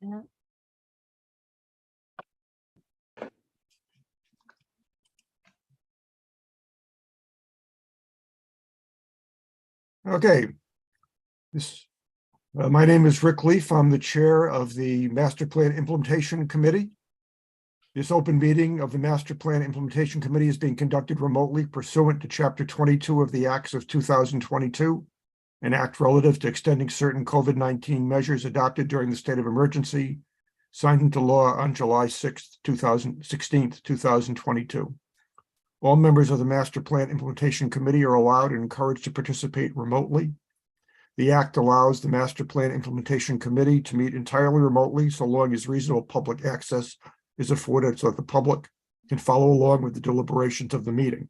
Okay. My name is Rick Leaf. I'm the chair of the Master Plan Implementation Committee. This open meeting of the Master Plan Implementation Committee is being conducted remotely pursuant to Chapter 22 of the Acts of 2022, an act relative to extending certain COVID-19 measures adopted during the state of emergency, signed into law on July 6th, 2022. All members of the Master Plan Implementation Committee are allowed and encouraged to participate remotely. The act allows the Master Plan Implementation Committee to meet entirely remotely so long as reasonable public access is afforded so that the public can follow along with the deliberations of the meeting.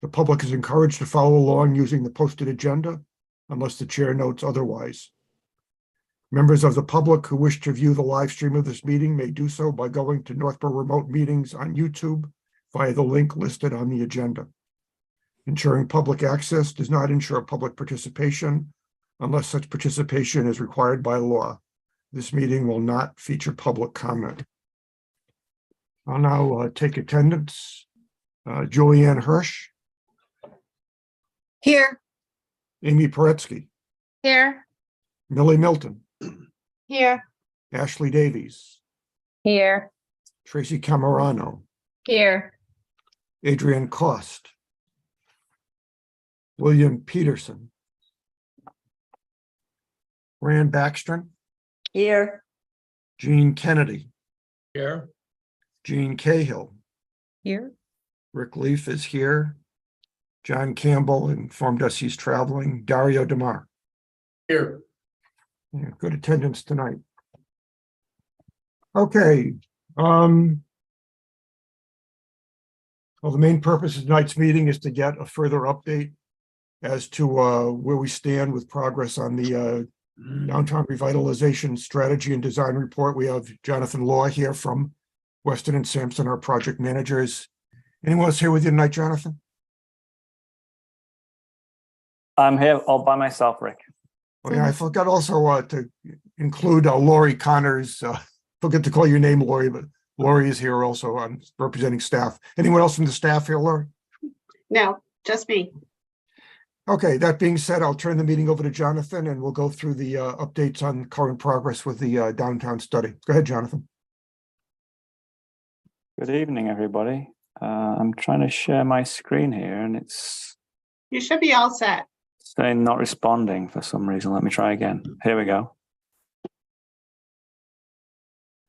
The public is encouraged to follow along using the posted agenda unless the chair notes otherwise. Members of the public who wish to view the live stream of this meeting may do so by going to Northborough Remote Meetings on YouTube via the link listed on the agenda. Ensuring public access does not ensure public participation unless such participation is required by law. This meeting will not feature public comment. I'll now take attendance. Julianne Hirsch. Here. Amy Paretsky. Here. Millie Milton. Here. Ashley Davies. Here. Tracy Camerano. Here. Adrienne Cost. William Peterson. Fran Baxter. Here. Jean Kennedy. Here. Jean Cahill. Here. Rick Leaf is here. John Campbell informed us he's traveling. Dario DeMar. Here. Yeah, good attendance tonight. Okay. Well, the main purpose of tonight's meeting is to get a further update as to where we stand with progress on the Downtown Revitalization Strategy and Design Report. We have Jonathan Law here from Weston and Sampson, our project managers. Anyone else here with you tonight, Jonathan? I'm here all by myself, Rick. Oh, yeah, I forgot also to include Lori Connors. Forget to call your name, Lori, but Lori is here also on representing staff. Anyone else from the staff here, Lori? No, just me. Okay, that being said, I'll turn the meeting over to Jonathan and we'll go through the updates on current progress with the downtown study. Go ahead, Jonathan. Good evening, everybody. I'm trying to share my screen here and it's You should be all set. saying not responding for some reason. Let me try again. Here we go.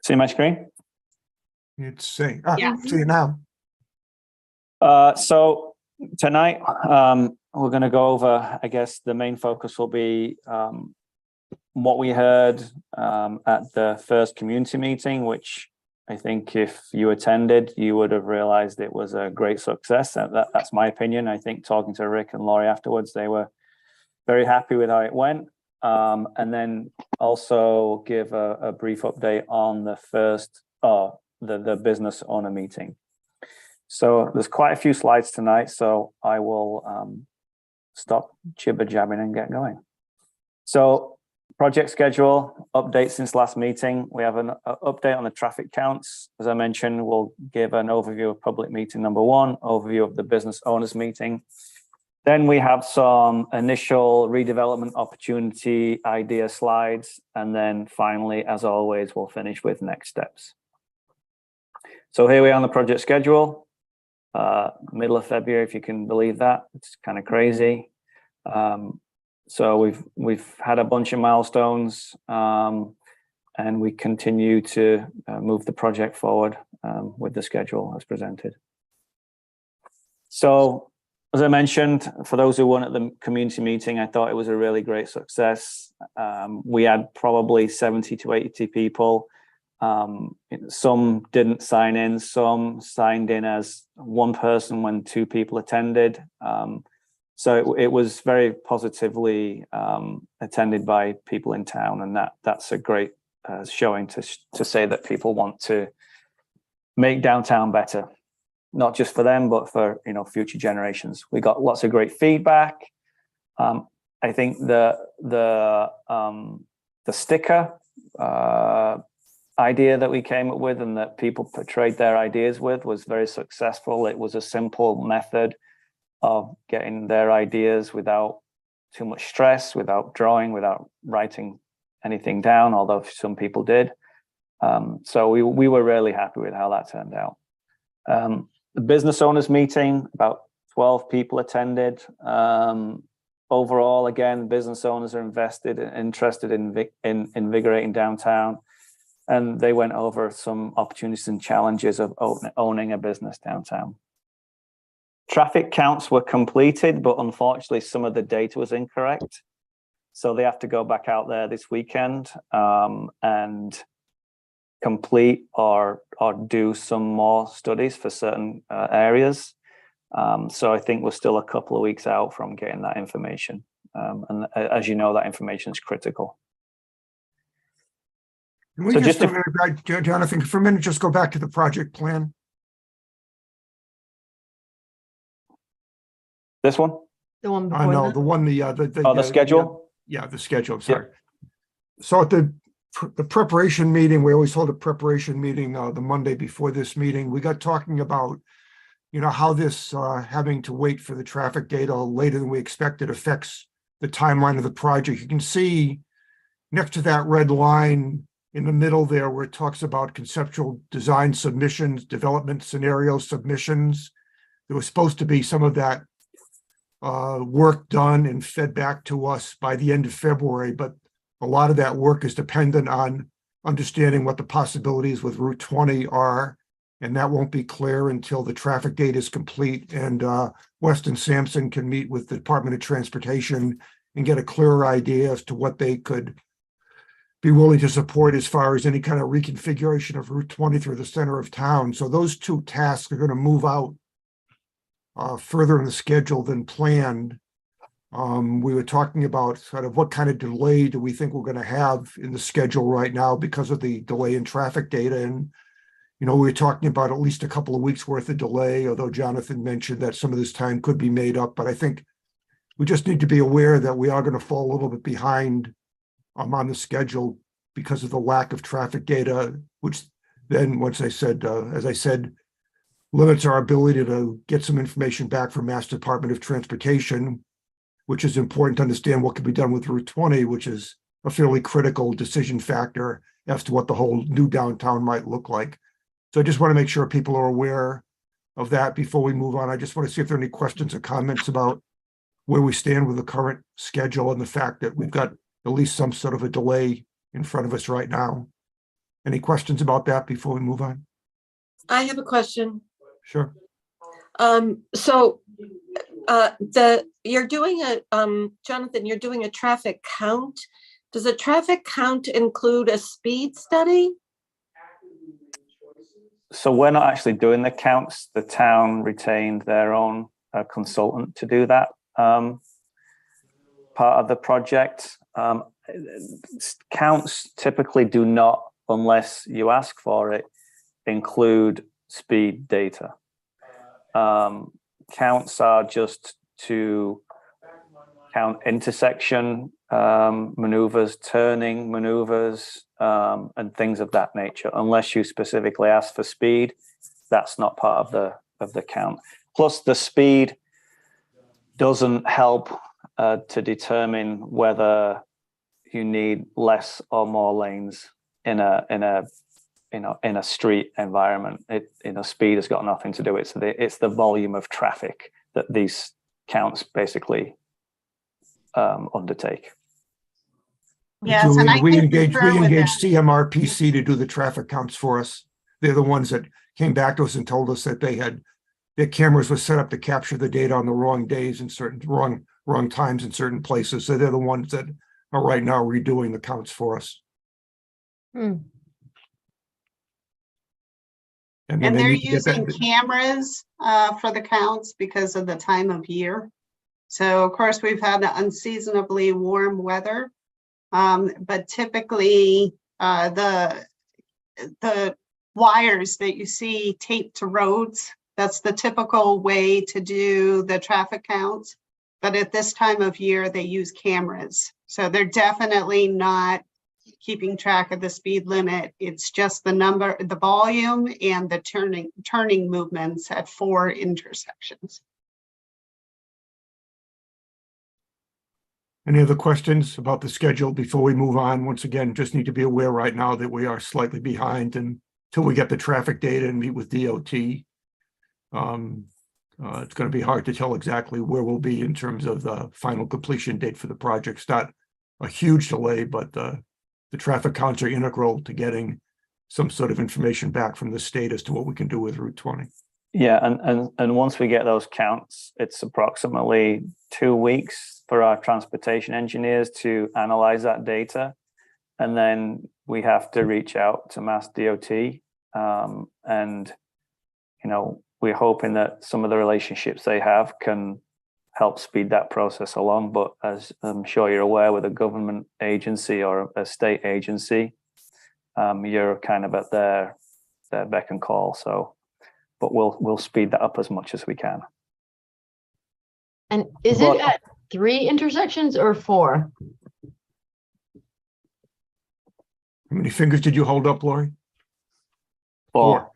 See my screen? It's saying, Yeah. see it now. So tonight, we're going to go over, I guess the main focus will be what we heard at the first community meeting, which I think if you attended, you would have realized it was a great success. That's my opinion. I think talking to Rick and Laurie afterwards, they were very happy with how it went. And then also give a brief update on the first, the business owner meeting. So there's quite a few slides tonight, so I will stop jibber jabbing and get going. So project schedule, update since last meeting. We have an update on the traffic counts. As I mentioned, we'll give an overview of public meeting number 1, overview of the business owners meeting. Then we have some initial redevelopment opportunity idea slides. And then finally, as always, we'll finish with next steps. So here we are on the project schedule, middle of February, if you can believe that. It's kind of crazy. So we've had a bunch of milestones and we continue to move the project forward with the schedule as presented. So as I mentioned, for those who weren't at the community meeting, I thought it was a really great success. We had probably 70 to 80 people. Some didn't sign in, some signed in as one person when 2 people attended. So it was very positively attended by people in town, and that's a great showing to say that people want to make downtown better, not just for them, but for future generations. We got lots of great feedback. I think the sticker idea that we came up with and that people portrayed their ideas with was very successful. It was a simple method of getting their ideas without too much stress, without drawing, without writing anything down, although some people did. So we were really happy with how that turned out. The business owners meeting, about 12 people attended. Overall, again, business owners are interested in invigorating downtown, and they went over some opportunities and challenges of owning a business downtown. Traffic counts were completed, but unfortunately, some of the data was incorrect. So they have to go back out there this weekend and complete or do some more studies for certain areas. So I think we're still a couple of weeks out from getting that information. And as you know, that information is critical. Can we So just, just Jonathan, for a minute, just go back to the project plan? This one? The one I know, the one, The schedule? Yeah, the schedule, I'm sorry. So at the preparation meeting, we always hold a preparation meeting the Monday before this meeting. We got talking about, how this having to wait for the traffic data later than we expected affects the timeline of the project. You can see next to that red line in the middle there where it talks about conceptual design submissions, development scenario submissions. There was supposed to be some of that work done and fed back to us by the end of February, but a lot of that work is dependent on understanding what the possibilities with Route 20 are, and that won't be clear until the traffic data is complete and Weston Sampson can meet with the Department of Transportation and get a clearer idea as to what they could be willing to support as far as any kind of reconfiguration of Route 20 through the center of town. So those two tasks are going to move out further in the schedule than planned. We were talking about sort of what kind of delay do we think we're going to have in the schedule right now because of the delay in traffic data. And, we were talking about at least a couple of weeks worth of delay, although Jonathan mentioned that some of this time could be made up. But I think we just need to be aware that we are going to fall a little bit behind on the schedule because of the lack of traffic data, which then, as I said, limits our ability to get some information back from Mass Department of Transportation, which is important to understand what can be done with Route 20, which is a fairly critical decision factor as to what the whole new downtown might look like. So I just want to make sure people are aware of that before we move on. I just want to see if there are any questions or comments about where we stand with the current schedule and the fact that we've got at least some sort of a delay in front of us right now. Any questions about that before we move on? I have a question. Sure. So you're doing Jonathan, you're doing a traffic count. Does a traffic count include a speed study? So we're not actually doing the counts. The town retained their own consultant to do that part of the project. Counts typically do not, unless you ask for it, include speed data. Counts are just to count intersection maneuvers, turning maneuvers, and things of that nature. Unless you specifically ask for speed, that's not part of the count. Plus, the speed doesn't help to determine whether you need less or more lanes in a street environment. Speed has got nothing to do with it. It's the volume of traffic that these counts basically undertake. Yes, So and I we can engage concur with that. CMRPC to do the traffic counts for us. They're the ones that came back to us and told us that their cameras were set up to capture the data on the wrong days and certain wrong times in certain places. So they're the ones that are right now redoing the counts for us. And then they they're need to get that- using cameras for the counts because of the time of year. So of course we've had unseasonably warm weather, but typically the wires that you see taped to roads, that's the typical way to do the traffic counts. But at this time of year, they use cameras. So they're definitely not keeping track of the speed limit. It's just the number, the volume and the turning movements at 4 intersections. Any other questions about the schedule before we move on? Once again, just need to be aware right now that we are slightly behind until we get the traffic data and meet with DOT. It's going to be hard to tell exactly where we'll be in terms of the final completion date for the project. It's not a huge delay, but the traffic counts are integral to getting some sort of information back from the state as to what we can do with Route 20. Yeah, and once we get those counts, it's approximately 2 weeks for our transportation engineers to analyze that data. And then we have to reach out to Mass DOT. And, you know, we're hoping that some of the relationships they have can help speed that process along. But as I'm sure you're aware, with a government agency or a state agency, you're kind of at their beck and call. So, but we'll speed that up as much as we can. And is But- it at 3 intersections or 4? How many fingers did you hold up, Lori? Or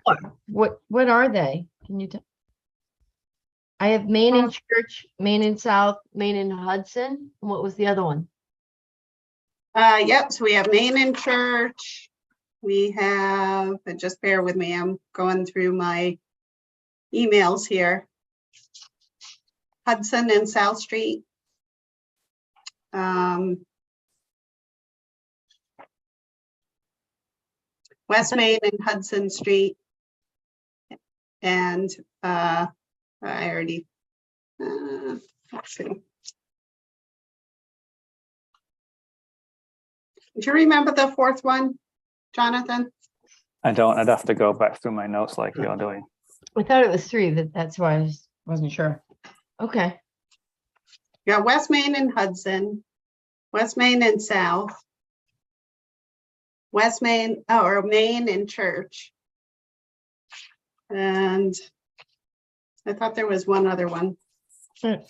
What are they? Can you tell? I have Main and Church, Main and South, Main and Hudson. What was the other one? Yep, so we have Main and Church. We have, and just bear with me, I'm going through my emails here. Hudson and South Street. West Main and Hudson Street. And I already, let's see. Do you remember the 4th one, Jonathan? I don't, I'd have to go back through my notes like you're doing. I thought it was 3, that's why I wasn't sure. Okay. Yeah, West Main and Hudson, West Main and South, West Main, or Main and Church. And I thought there was one other one. It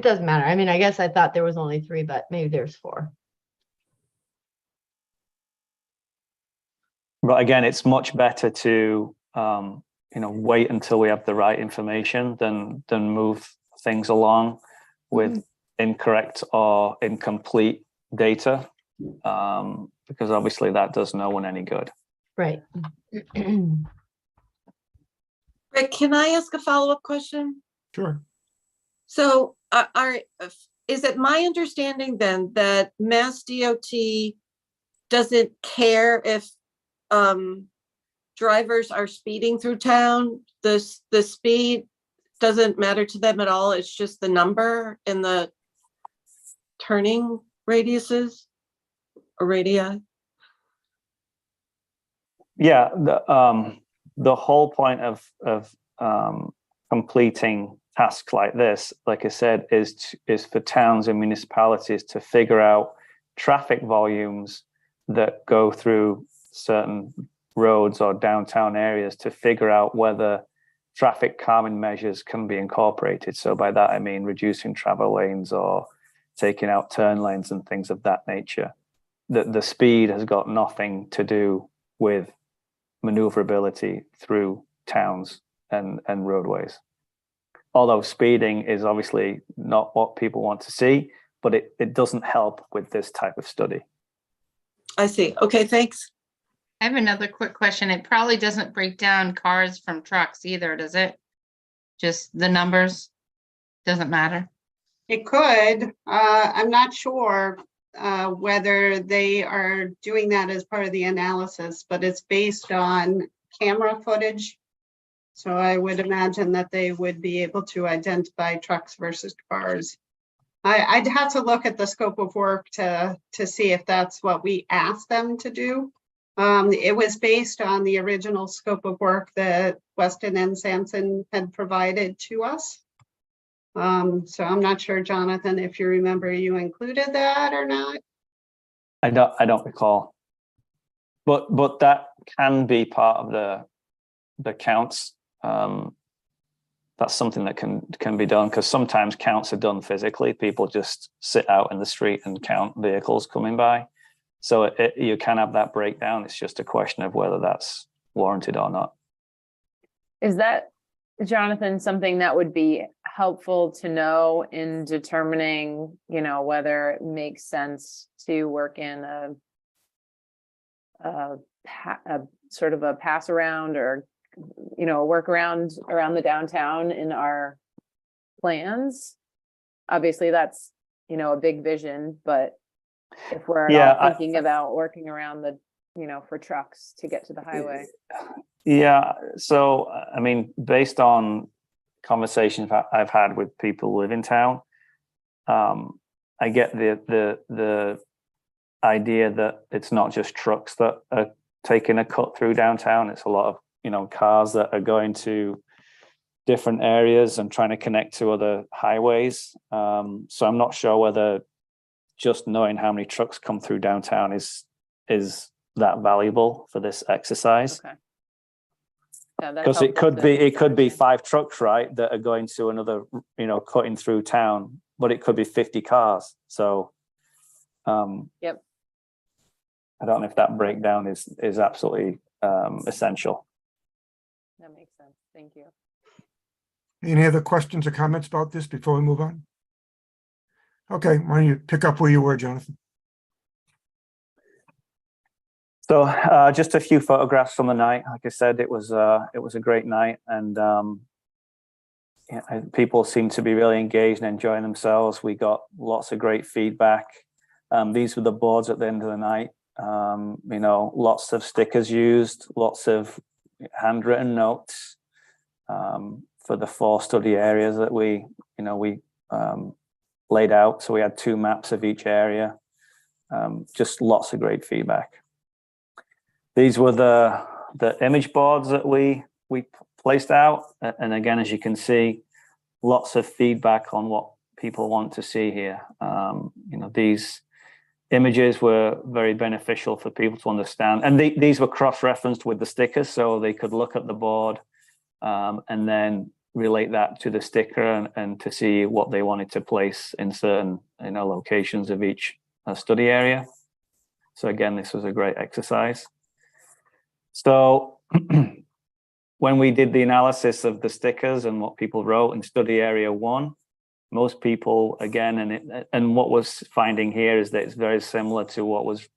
doesn't matter. I mean, I guess I thought there was only 3, but maybe there's 4. But again, it's much better to wait until we have the right information than move things along with incorrect or incomplete data, because obviously that does no one any good. Right. Rick, can I ask a follow-up question? Sure. So is it my understanding then that Mass DOT doesn't care if drivers are speeding through town? The speed doesn't matter to them at all. It's just the number and the turning radiuses or radii? Yeah, the whole point of completing tasks like this, like I said, is for towns and municipalities to figure out traffic volumes that go through certain roads or downtown areas to figure out whether traffic calming measures can be incorporated. So by that, I mean reducing travel lanes or taking out turn lanes and things of that nature. The speed has got nothing to do with maneuverability through towns and roadways. Although speeding is obviously not what people want to see, but it doesn't help with this type of study. I see. Okay, thanks. I have another quick question. It probably doesn't break down cars from trucks either, does it? Just the numbers? Doesn't matter? It could. I'm not sure whether they are doing that as part of the analysis, but it's based on camera footage. So I would imagine that they would be able to identify trucks versus cars. I'd have to look at the scope of work to see if that's what we asked them to do. It was based on the original scope of work that Weston and Sampson had provided to us. So I'm not sure, Jonathan, if you remember you included that or not. I don't recall, but that can be part of the counts. that's something that can be done, because sometimes counts are done physically. People just sit out in the street and count vehicles coming by. So you can have that breakdown. It's just a question of whether that's warranted or not. Is that, Jonathan, something that would be helpful to know in determining, you know, whether it makes sense to work in a sort of a pass around, or, you know, a workaround around the downtown in our plans? Obviously, that's, you know, a big vision, but if we're at Yeah, all thinking about working around the, you know, for trucks to get to the highway. Yeah, so I mean, based on conversations I've had with people who live in town, I get the idea that it's not just trucks that are taking a cut through downtown. It's a lot of, you know, cars that are going to different areas and trying to connect to other highways. So I'm not sure whether just knowing how many trucks come through downtown is that valuable for this exercise. Okay. Yeah, that's Because it helpful could be understand. 5 trucks, right, that are going to another, you know, cutting through town, but it could be 50 cars. So Yep. I don't know if that breakdown is absolutely essential. That makes sense. Thank you. Any other questions or comments about this before we move on? Okay, why don't you pick up where you were, Jonathan? So just a few photographs from the night. Like I said, it was a great night, and people seemed to be really engaged and enjoying themselves. We got lots of great feedback. These were the boards at the end of the night. You know, lots of stickers used, lots of handwritten notes for the 4 study areas that we laid out. So we had 2 maps of each area. Just lots of great feedback. These were the image boards that we placed out, and again, as you can see, lots of feedback on what people want to see here. You know, these images were very beneficial for people to understand, and these were cross-referenced with the stickers, so they could look at the board and then relate that to the sticker and to see what they wanted to place in certain, you know, locations of each study area. So again, this was a great exercise. So when we did the analysis of the stickers and what people wrote in study area 1, most people, again, and what was finding here is that it's very similar to what was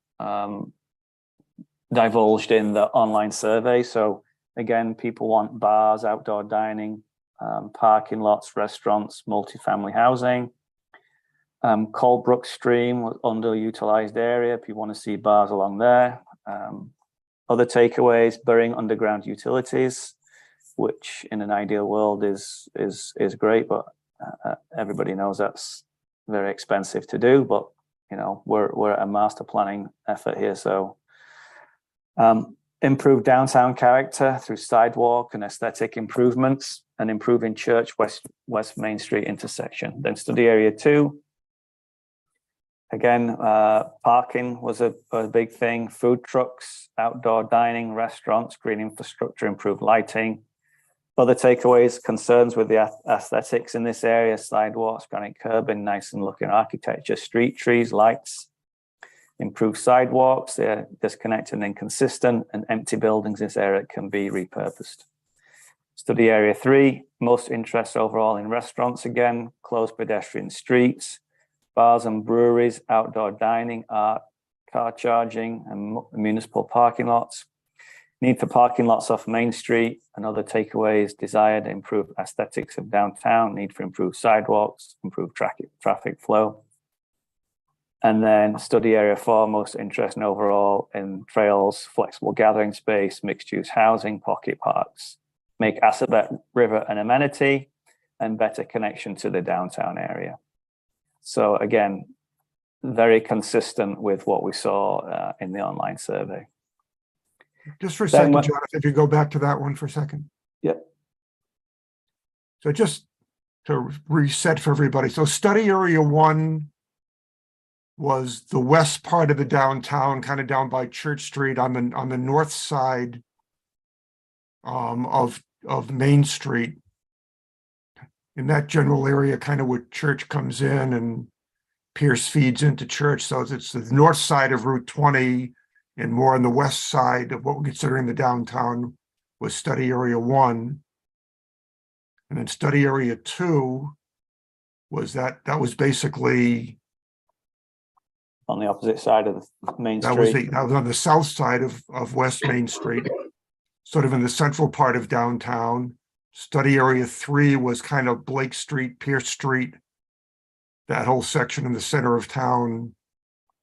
divulged in the online survey. So again, people want bars, outdoor dining, parking lots, restaurants, multifamily housing. Colebrook Stream was underutilized area. People want to see bars along there. Other takeaways: burying underground utilities, which in an ideal world is great, but everybody knows that's very expensive to do. But you know, we're at a master planning effort here, so improve downtown character through sidewalk and aesthetic improvements, and improving Church West Main Street intersection. Then study area 2. Again, parking was a big thing. Food trucks, outdoor dining, restaurants, green infrastructure, improved lighting. Other takeaways: concerns with the aesthetics in this area: sidewalks, granite curbing, nice and looking architecture, street trees, lights. Improved sidewalks, they're disconnected and inconsistent, and empty buildings in this area can be repurposed. Study area 3, most interest overall in restaurants again, closed pedestrian streets, bars and breweries, outdoor dining, art, car charging, and municipal parking lots. Need for parking lots off Main Street. And other takeaways: desired improved aesthetics of downtown, need for improved sidewalks, improved traffic flow. And then study area 4, most interesting overall in trails, flexible gathering space, mixed use housing, pocket parks, make Assabet River an amenity, and better connection to the downtown area. So again, very consistent with what we saw in the online survey. Just for a Then second, what- Jonathan, if you go back to that one for a second. Yep. So just to reset for everybody. So study area 1 was the west part of the downtown, kind of down by Church Street on the north side of Main Street. in that general area, kind of where Church comes in and Pierce feeds into Church. So it's the north side of Route 20 and more on the west side of what we're considering the downtown was study area 1. And then study area 2 was that was basically, On the opposite side of the main that was street. on the south side of West Main Street, sort of in the central part of downtown. Study area 3 was kind of Blake Street, Pierce Street, that whole section in the center of town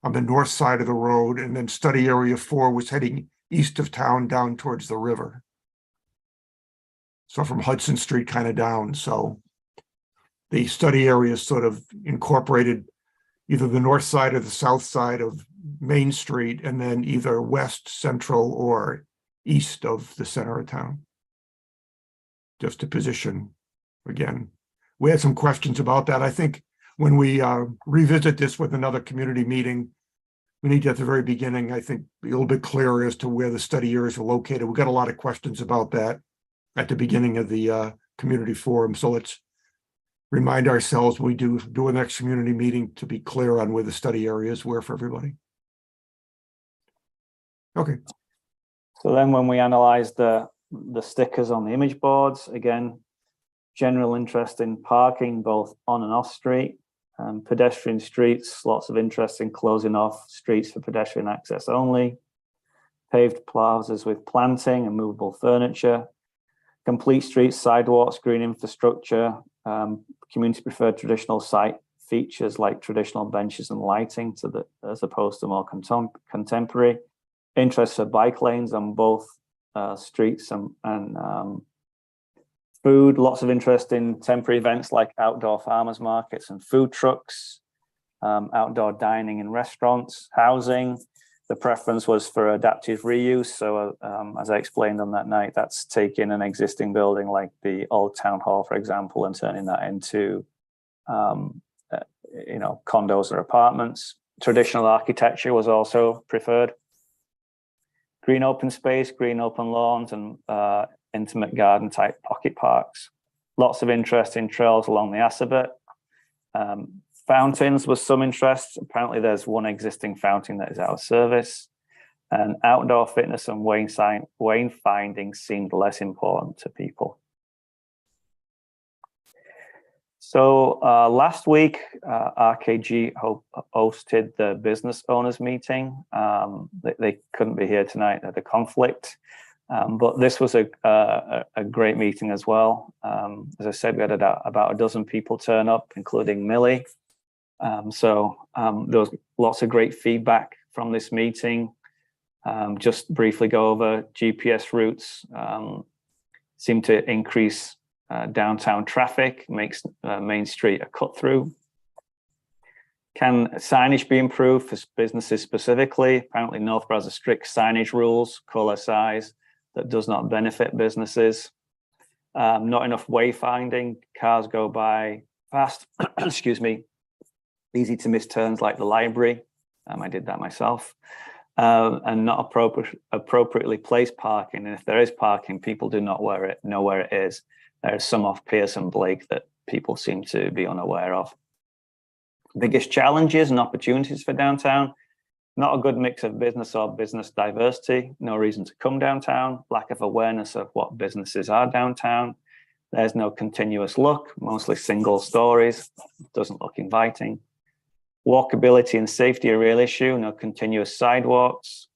on the north side of the road. And then study area 4 was heading east of town down towards the river. So from Hudson Street kind of down. So the study area sort of incorporated either the north side or the south side of Main Street, and then either west, central, or east of the center of town. Just to position, again, we had some questions about that. I think when we revisit this with another community meeting, we need to, at the very beginning, I think, be a little bit clearer as to where the study areas are located. We got a lot of questions about that at the beginning of the community forum. So let's remind ourselves when we do a next community meeting to be clear on where the study areas were for everybody. Okay. So then when we analyze the stickers on the image boards, again, general interest in parking both on and off street, pedestrian streets, lots of interest in closing off streets for pedestrian access only, paved plazas with planting and movable furniture, complete streets, sidewalks, green infrastructure, community preferred traditional site features like traditional benches and lighting as opposed to more contemporary, interest for bike lanes on both streets and food, lots of interest in temporary events like outdoor farmers markets and food trucks, outdoor dining and restaurants, housing. The preference was for adaptive reuse. So as I explained on that night, that's taking an existing building like the old town hall, for example, and turning that into condos or apartments. Traditional architecture was also preferred. Green open space, green open lawns, and intimate garden type pocket parks. Lots of interest in trails along the Assabet. Fountains was some interest. Apparently there's one existing fountain that is out of service. And outdoor fitness and wayfinding seemed less important to people. So last week, RKG hosted the business owners meeting. They couldn't be here tonight at a conflict. But this was a great meeting as well. As I said, we had about a dozen people turn up, including Millie. So there was lots of great feedback from this meeting. Just briefly go over GPS routes seem to increase downtown traffic, makes Main Street a cut through. Can signage be improved for businesses specifically? Apparently Northborough has a strict signage rules, color size, that does not benefit businesses. Not enough wayfinding, cars go by fast, excuse me, easy to miss turns like the library. I did that myself. And not appropriately placed parking. And if there is parking, people do not know where it is. There is some off Pierce and Blake that people seem to be unaware of. Biggest challenges and opportunities for downtown: not a good mix of business or business diversity, no reason to come downtown, lack of awareness of what businesses are downtown. There's no continuous look, mostly single stories, doesn't look inviting. Walkability and safety a real issue, no continuous sidewalks.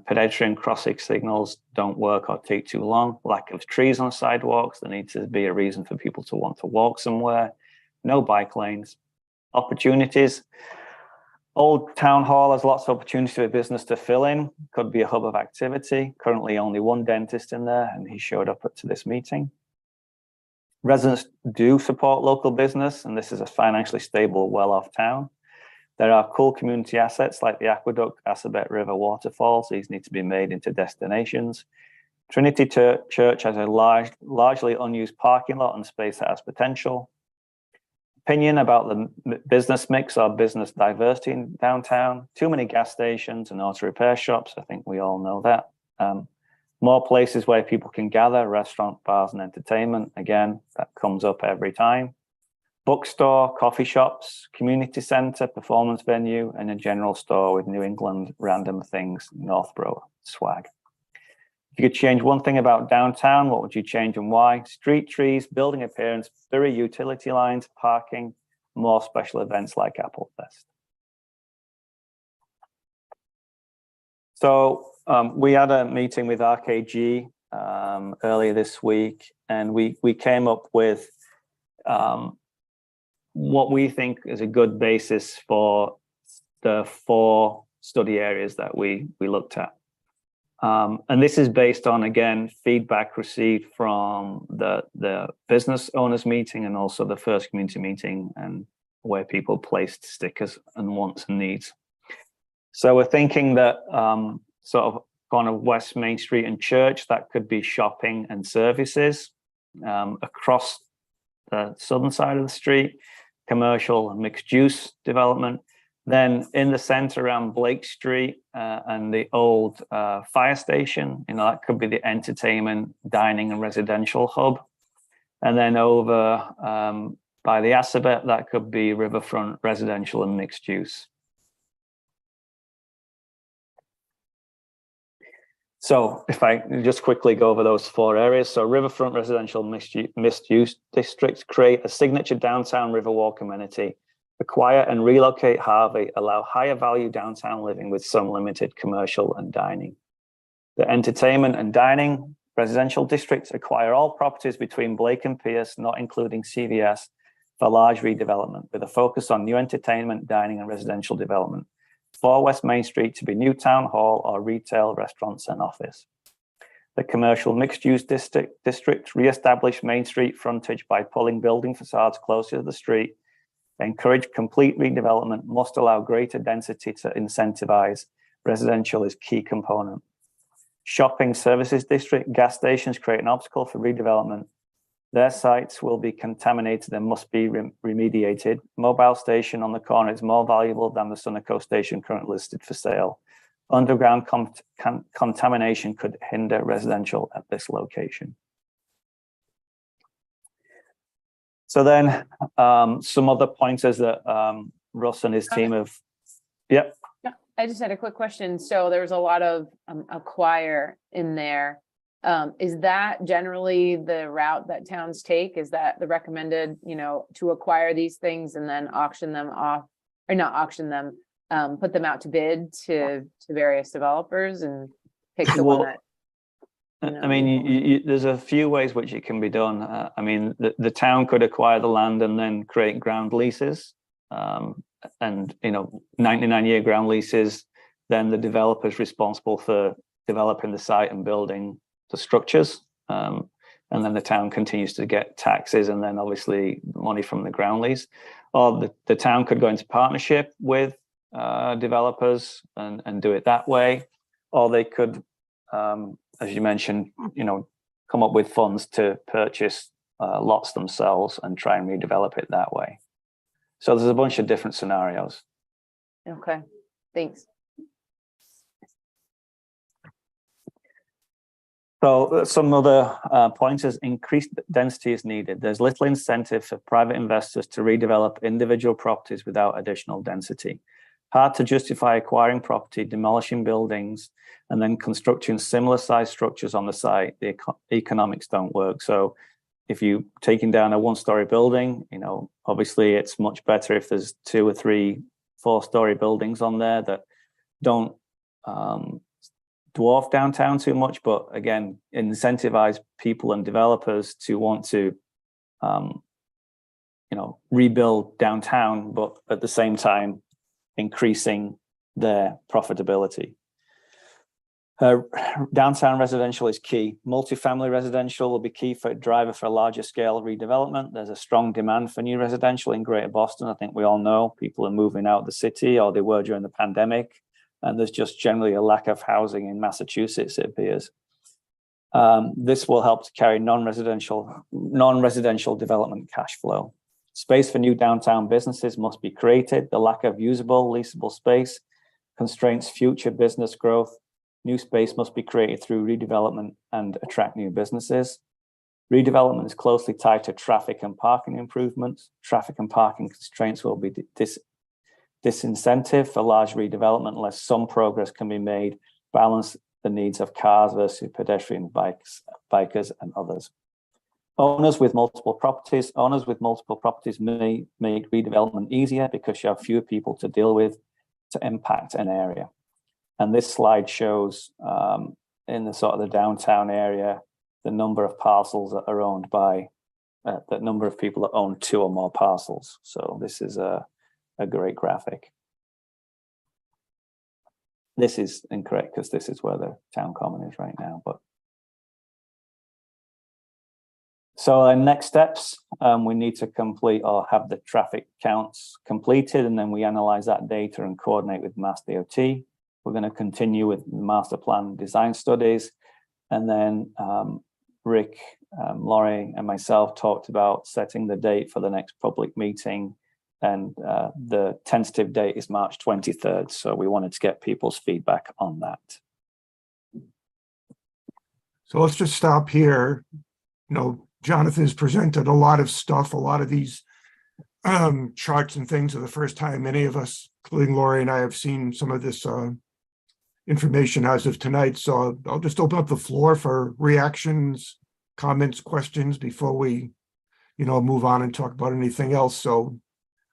Pedestrian crossing signals don't work or take too long. Lack of trees on sidewalks, there needs to be a reason for people to want to walk somewhere. No bike lanes. Opportunities. Old Town Hall has lots of opportunities for business to fill in. Could be a hub of activity. Currently only one dentist in there, and he showed up to this meeting. Residents do support local business, and this is a financially stable, well-off town. There are cool community assets like the aqueduct, Assabet River waterfalls. These need to be made into destinations. Trinity Church has a largely unused parking lot and space that has potential. Opinion about the business mix or business diversity in downtown. Too many gas stations and auto repair shops. I think we all know that. More places where people can gather, restaurant, bars, and entertainment. Again, that comes up every time. Bookstore, coffee shops, community center, performance venue, and a general store with New England random things, Northborough swag. If you could change one thing about downtown, what would you change and why? Street trees, building appearance, borough utility lines, parking, more special events like Apple Fest. So we had a meeting with RKG earlier this week, and we came up with what we think is a good basis for the 4 study areas that we looked at. And this is based on, again, feedback received from the business owners meeting and also the first community meeting, and where people placed stickers and wants and needs. So we're thinking that sort of kind of West Main Street and Church, that could be shopping and services. Across the southern side of the street, commercial and mixed use development. Then in the center around Blake Street and the old fire station, that could be the entertainment, dining and residential hub. And then over by the Assabet, that could be riverfront, residential and mixed use. So if I just quickly go over those 4 areas. So riverfront, residential, mixed use districts create a signature downtown Riverwalk amenity. Acquire and relocate Harvey, allow higher value downtown living with some limited commercial and dining. The entertainment and dining residential districts acquire all properties between Blake and Pierce, not including CVS, for large redevelopment with a focus on new entertainment, dining and residential development. For West Main Street to be new town hall or retail, restaurants and office. The commercial mixed use district re-establish Main Street frontage by pulling building facades closer to the street. Encourage complete redevelopment, must allow greater density to incentivize. Residential is key component. Shopping services district, gas stations create an obstacle for redevelopment. Their sites will be contaminated and must be remediated. Mobile station on the corner is more valuable than the Sunoco station currently listed for sale. Underground contamination could hinder residential at this location. So then some other pointers that Russ and his team have. Yep. Yeah, I just had a quick question. So there's a lot of acquire in there. Is that generally the route that towns take? Is that the recommended, to acquire these things and then auction them off, or not auction them, put them out to bid to various developers and pick the one that? I mean, there's a few ways which it can be done. I mean, the town could acquire the land and then create ground leases, and 99-year ground leases. Then the developer's responsible for developing the site and building the structures, and then the town continues to get taxes and then obviously money from the ground lease. Or the town could go into partnership with developers and do it that way, or they could, as you mentioned, come up with funds to purchase lots themselves and try and redevelop it that way. So there's a bunch of different scenarios. Okay, thanks. So some other pointers: increased density is needed. There's little incentive for private investors to redevelop individual properties without additional density. Hard to justify acquiring property, demolishing buildings, and then constructing similar size structures on the site. The economics don't work. So if you're taking down a 1-story building, obviously it's much better if there's 2 or 3 4-story buildings on there that don't dwarf downtown too much, but again, incentivize people and developers to want to rebuild downtown, but at the same time increasing their profitability. Downtown residential is key. Multifamily residential will be key for a driver for a larger scale redevelopment. There's a strong demand for new residential in Greater Boston. I think we all know people are moving out of the city, or they were during the pandemic. And there's just generally a lack of housing in Massachusetts, it appears. This will help to carry non-residential development cash flow. Space for new downtown businesses must be created. The lack of usable, leasable space constrains future business growth. New space must be created through redevelopment and attract new businesses. Redevelopment is closely tied to traffic and parking improvements. Traffic and parking constraints will be disincentive for large redevelopment unless some progress can be made, balance the needs of cars versus pedestrian bikers and others. Owners with multiple properties may make redevelopment easier because you have fewer people to deal with to impact an area. And this slide shows in the sort of the downtown area, the number of parcels that are owned by, the number of people that own 2 or more parcels. So this is a great graphic. This is incorrect because this is where the town common is right now. But so next steps, we need to complete or have the traffic counts completed, and then we analyze that data and coordinate with Mass DOT. We're going to continue with master plan design studies, and then Rick, Laurie, and myself talked about setting the date for the next public meeting, and the tentative date is March 23rd. So we wanted to get people's feedback on that. So let's just stop here. You know, Jonathan's presented a lot of stuff, a lot of these charts and things are the first time any of us, including Laurie and I, have seen some of this information as of tonight. So I'll just open up the floor for reactions, comments, questions before we, you know, move on and talk about anything else. So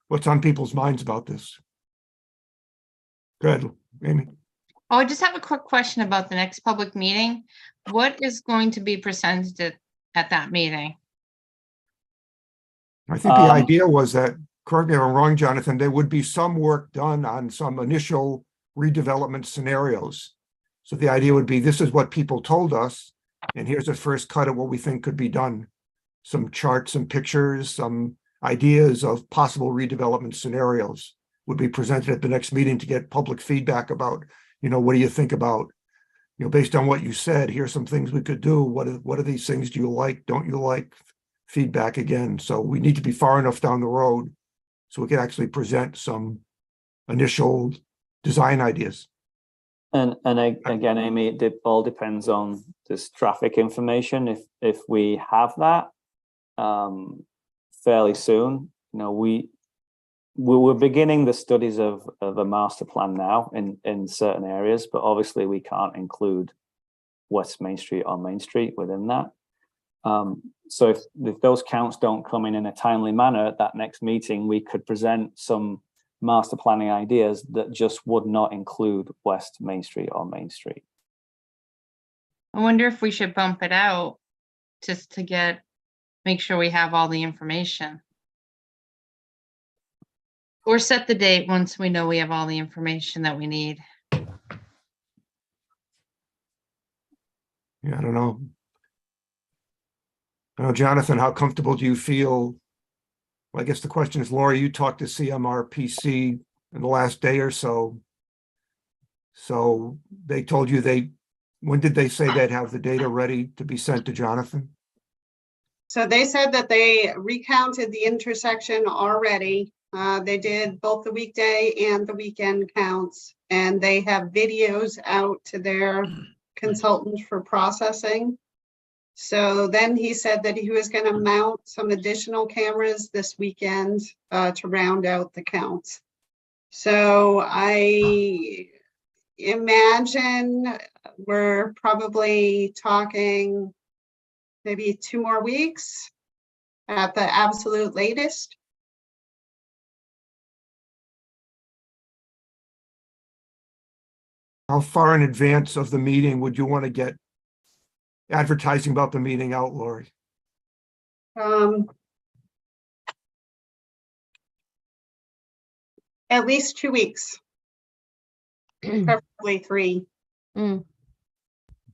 what's on people's minds about this? Go ahead, Amy. Oh, I just have a quick question about the next public meeting. What is going to be presented at that meeting? I think the idea was that, correct me if I'm wrong, Jonathan, there would be some work done on some initial redevelopment scenarios. So the idea would be, this is what people told us, and here's a first cut at what we think could be done. Some charts, some pictures, some ideas of possible redevelopment scenarios would be presented at the next meeting to get public feedback about, you know, what do you think about, you know, based on what you said, here's some things we could do. What are these things? Do you like? Don't you like? Feedback again. So we need to be far enough down the road so we can actually present some initial design ideas. And again, Amy, it all depends on this traffic information. If we have that fairly soon, you know, we were beginning the studies of a master plan now in certain areas, but obviously we can't include West Main Street or Main Street within that. So if those counts don't come in a timely manner at that next meeting, we could present some master planning ideas that just would not include West Main Street or Main Street. I wonder if we should bump it out just to make sure we have all the information. Or set the date once we know we have all the information that we need. Yeah, I don't know. Jonathan, how comfortable do you feel? Well, I guess the question is, Laurie, you talked to CMRPC in the last day or so. So they told you when did they say they'd have the data ready to be sent to Jonathan? So they said that they recounted the intersection already. They did both the weekday and the weekend counts, and they have videos out to their consultants for processing. So then he said that he was going to mount some additional cameras this weekend to round out the counts. So I imagine we're probably talking maybe 2 more weeks at the absolute latest. How far in advance of the meeting would you want to get advertising about the meeting out, Laurie? At least 2 weeks, preferably 3.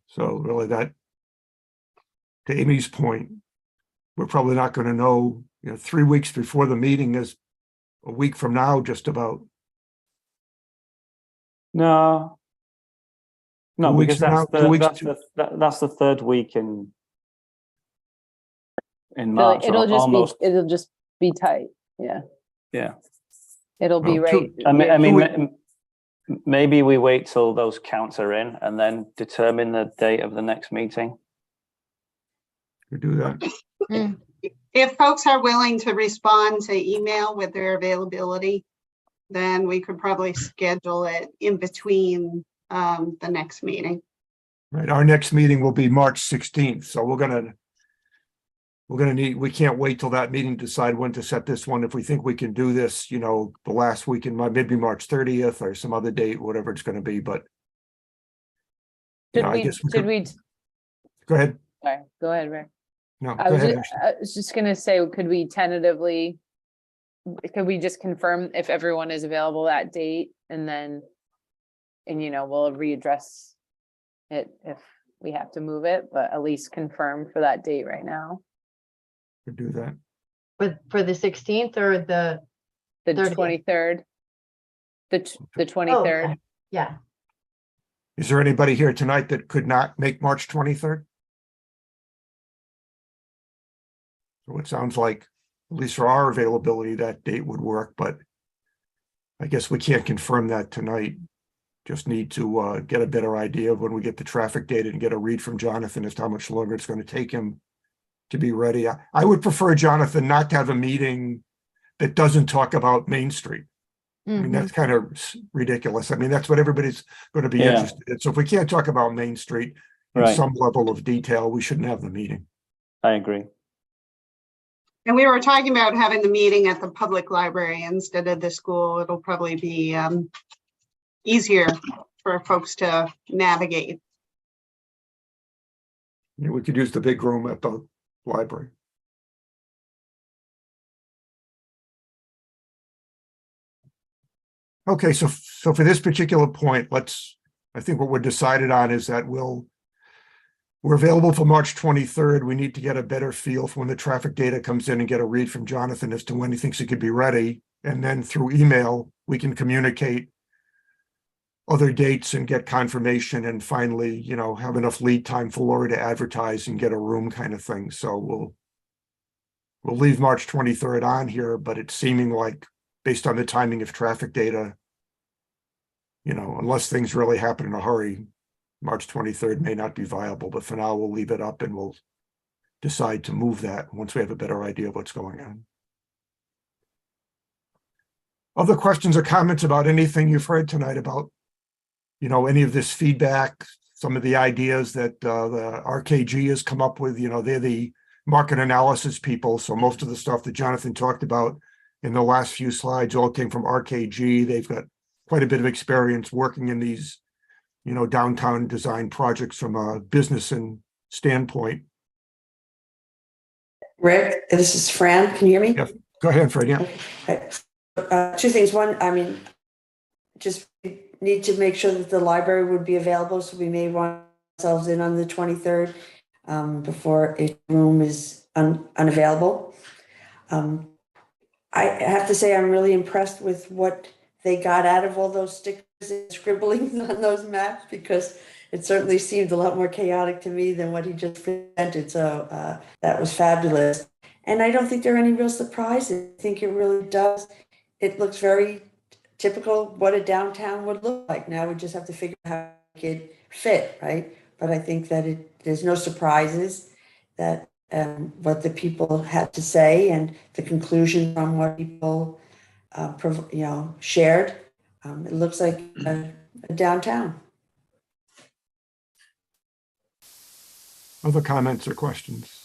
So really that, to Amy's point, we're probably not going to know, 3 weeks before the meeting is a week from now, just about. No, 2 weeks because from now, that's the third week in So March. it'll just be tight. Yeah. Yeah. It'll be Well, right. I mean, Maybe we wait till those counts are in and then determine the date of the next meeting. We do that. If folks are willing to respond to email with their availability, then we could probably schedule it in between the next meeting. Right, our next meeting will be March 16th, so we're gonna we can't wait till that meeting to decide when to set this one. If we think we can do this, you know, the last week in maybe March 30th or some other date, whatever it's gonna be, but. you know, I guess we could- Go ahead. Sorry, go ahead, Rick. No, I go was ahead. just, Ashley. I was just gonna say, could we tentatively, could we just confirm if everyone is available that date and then, and you know, we'll readdress it if we have to move it, but at least confirm for that date right now. Could do that. For the 16th or the, The 30th. 23rd. The oh, 23rd. yeah. Is there anybody here tonight that could not make March 23rd? So it sounds like, at least for our availability, that date would work, but I guess we can't confirm that tonight. Just need to get a better idea of when we get the traffic data and get a read from Jonathan as to how much longer it's going to take him to be ready. I would prefer, Jonathan, not to have a meeting that doesn't talk about Main Street. I mean, that's kind of ridiculous. I mean, that's what everybody's going to be Yeah. interested in. So if we can't talk about Main Street in Right. some level of detail, we shouldn't have the meeting. I agree. And we were talking about having the meeting at the public library instead of the school. It'll probably be easier for folks to navigate. You know, we could use the big room at the library. Okay, so for this particular point, I think what we're decided on is that we're available for March 23rd. We need to get a better feel for when the traffic data comes in and get a read from Jonathan as to when he thinks it could be ready. And then through email, we can communicate other dates and get confirmation and finally, you know, have enough lead time for Lori to advertise and get a room kind of thing. So we'll leave March 23rd on here, but it's seeming like based on the timing of traffic data, you know, unless things really happen in a hurry, March 23rd may not be viable, but for now we'll leave it up and we'll decide to move that once we have a better idea of what's going on. Other questions or comments about anything you've heard tonight about, you know, any of this feedback, some of the ideas that the RKG has come up with? You know, they're the market analysis people. So most of the stuff that Jonathan talked about in the last few slides all came from RKG. They've got quite a bit of experience working in these, you know, downtown design projects from a business and standpoint. Rick, this is Fran. Can you hear me? Yes. Go ahead, Fred. Yeah. Okay. Two things. One, I mean, just need to make sure that the library would be available. So we may want ourselves in on the 23rd before a room is unavailable. I have to say I'm really impressed with what they got out of all those stickers and scribblings on those maps, because it certainly seemed a lot more chaotic to me than what he just presented. So that was fabulous. And I don't think there are any real surprises. I think it really does. It looks very typical what a downtown would look like. Now we just have to figure out how to make it fit, right? But I think that there's no surprises, that what the people had to say and the conclusion from what people shared. It looks like a downtown. Other comments or questions?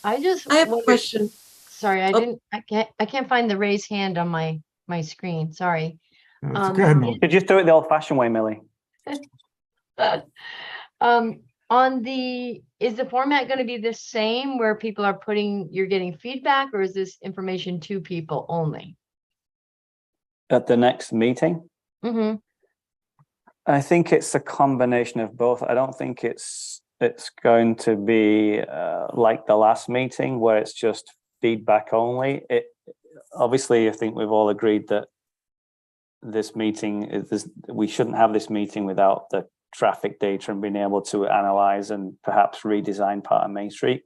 I have a wondered- question. Sorry, Oh. I can't find the raise hand on my screen. Sorry. Go ahead, Mel. You just do it the old fashioned way, Millie. Is the format going to be the same where people are you're getting feedback, or is this information to people only? At the next meeting, Mm-hmm. I think it's a combination of both. I don't think it's going to be like the last meeting where it's just feedback only. Obviously, I think we've all agreed that this meeting we shouldn't have this meeting without the traffic data and being able to analyze and perhaps redesign part of Main Street.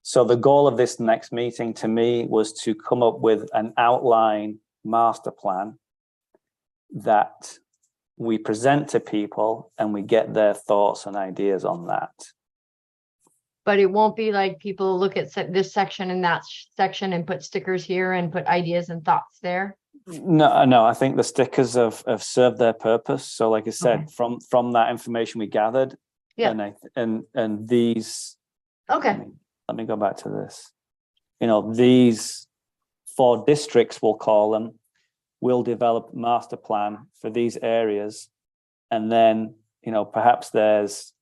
So the goal of this next meeting to me was to come up with an outline master plan that we present to people and we get their thoughts and ideas on that. But it won't be like people look at this section and that section and put stickers here and put ideas and thoughts there. No, I think the stickers have served their purpose. So like I said, Okay. from that information we gathered, Yeah. and these, Okay. let me go back to this. You know, these 4 districts, we'll call them, will develop master plan for these areas. And then, you know, perhaps there's,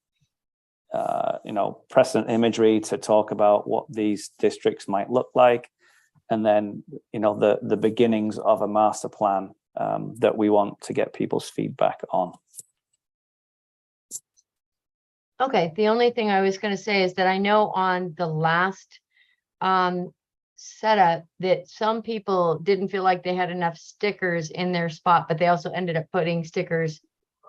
you know, precedent imagery to talk about what these districts might look like. And then, you know, the beginnings of a master plan that we want to get people's feedback on. Okay, the only thing I was gonna say is that I know on the last setup that some people didn't feel like they had enough stickers in their spot, but they also ended up putting stickers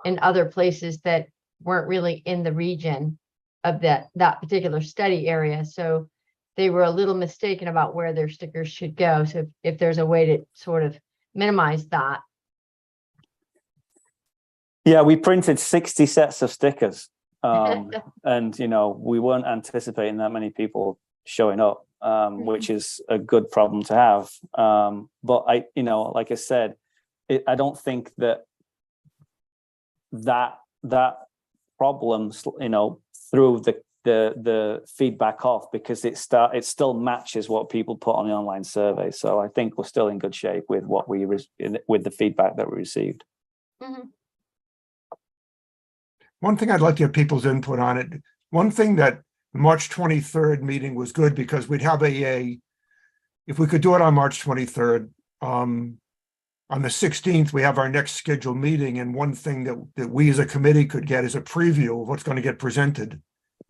in other places that weren't really in the region of that particular study area. So they were a little mistaken about where their stickers should go. So if there's a way to sort of minimize that. Yeah, we printed 60 sets of stickers. And, you know, we weren't anticipating that many people showing up, which is a good problem to have. But I, you know, like I said, I don't think that problems, you know, through the feedback off, because it still matches what people put on the online survey. So I think we're still in good shape with what with the feedback that we received. Mhm. One thing I'd like to have people's input on it. One thing that the March 23rd meeting was good because we'd have if we could do it on March 23rd, on the 16th, we have our next scheduled meeting. And one thing that we as a committee could get is a preview of what's going to get presented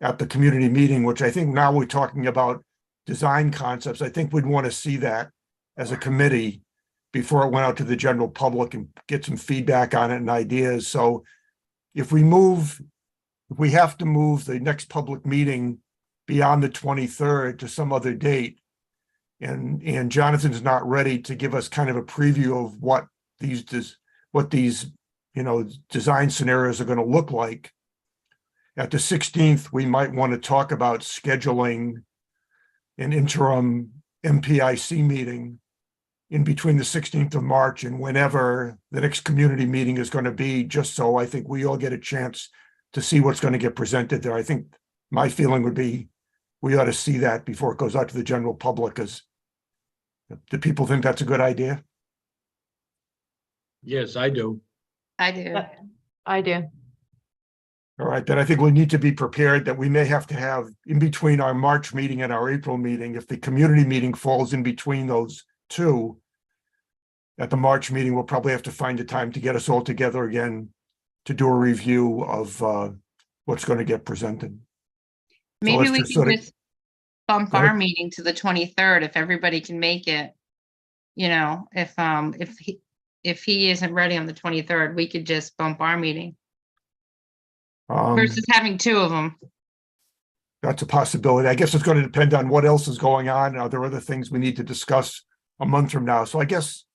at the community meeting, which I think now we're talking about design concepts. I think we'd want to see that as a committee before it went out to the general public and get some feedback on it and ideas. So if we have to move the next public meeting beyond the 23rd to some other date, and Jonathan's not ready to give us kind of a preview of what these you know, design scenarios are going to look like, at the 16th, we might want to talk about scheduling an interim MPIC meeting in between the 16th of March and whenever the next community meeting is going to be, just so I think we all get a chance to see what's going to get presented there. I think my feeling would be we ought to see that before it goes out to the general public. Do people think that's a good idea? Yes, I do. I do. I do. All right, then I think we need to be prepared that we may have to have in between our March meeting and our April meeting, if the community meeting falls in between those two, at the March meeting, we'll probably have to find a time to get us all together again to do a review of what's going to get presented. Maybe let's we just can sort of- just bump Go our ahead. meeting to the 23rd if everybody can make it. You know, if he isn't ready on the 23rd, we could just bump our meeting versus having 2 of them. That's a possibility. I guess it's going to depend on what else is going on. Are there other things we need to discuss a month from now? So I guess,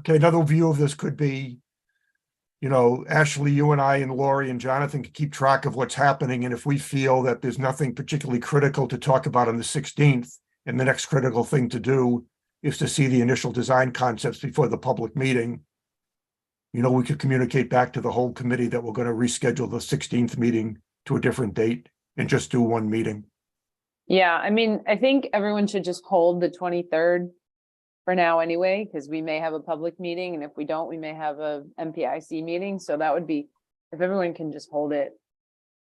okay, another view of this could be, you know, Ashley, you and I and Lori and Jonathan can keep track of what's happening. And if we feel that there's nothing particularly critical to talk about on the 16th, and the next critical thing to do is to see the initial design concepts before the public meeting, you know, we could communicate back to the whole committee that we're going to reschedule the 16th meeting to a different date and just do one meeting. Yeah, I mean, I think everyone should just hold the 23rd for now anyway, because we may have a public meeting, and if we don't, we may have a MPIC meeting. So that would be, if everyone can just hold it,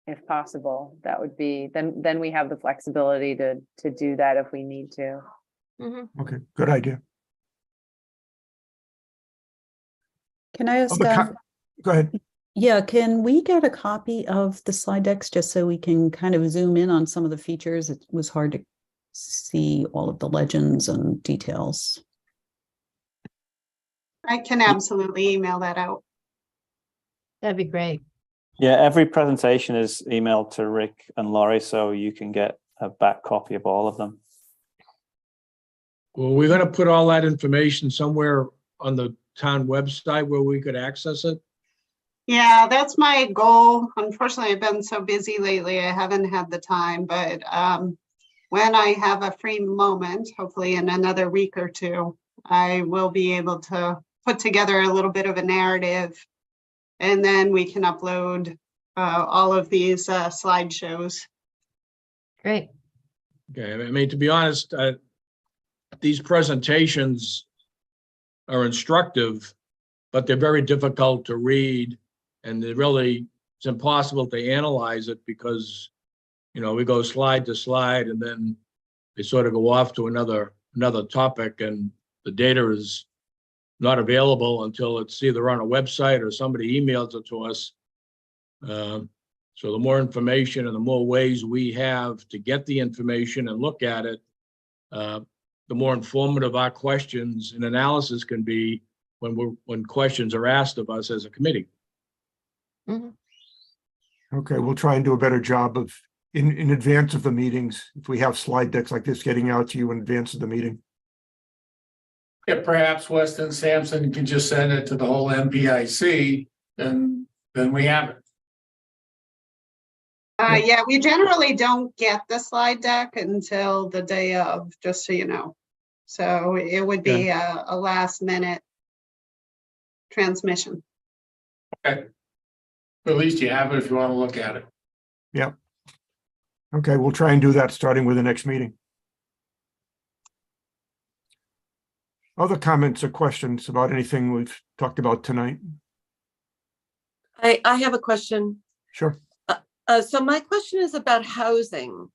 if possible, that would be, then we have the flexibility to do that if we need to. Mhm. Okay, good idea. Can I ask, Go ahead. yeah, can we get a copy of the slide decks just so we can kind of zoom in on some of the features? It was hard to see all of the legends and details. I can absolutely email that out. That'd be great. Yeah, every presentation is emailed to Rick and Laurie, so you can get a back copy of all of them. Well, we're gonna put all that information somewhere on the town website where we could access it. Yeah, that's my goal. Unfortunately, I've been so busy lately, I haven't had the time, but when I have a free moment, hopefully in another week or two, I will be able to put together a little bit of a narrative, and then we can upload all of these slideshows. Great. Okay, I mean, to be honest, these presentations are instructive, but they're very difficult to read, and it's impossible to analyze it because, you know, we go slide to slide and then they sort of go off to another topic, and the data is not available until it's either on a website or somebody emails it to us. So the more information and the more ways we have to get the information and look at it, the more informative our questions and analysis can be when questions are asked of us as a committee. Mhm. Okay, we'll try and do a better job of in advance of the meetings. If we have slide decks like this, getting out to you in advance of the meeting. If perhaps Weston Sampson can just send it to the whole MPIC, then we have it. Yeah, we generally don't get the slide deck until the day of, just so you know. So it would be a last minute transmission. Okay. But at least you have it if you want to look at it. Yeah. Okay, we'll try and do that starting with the next meeting. Other comments or questions about anything we've talked about tonight? I have a question. Sure. So my question is about housing,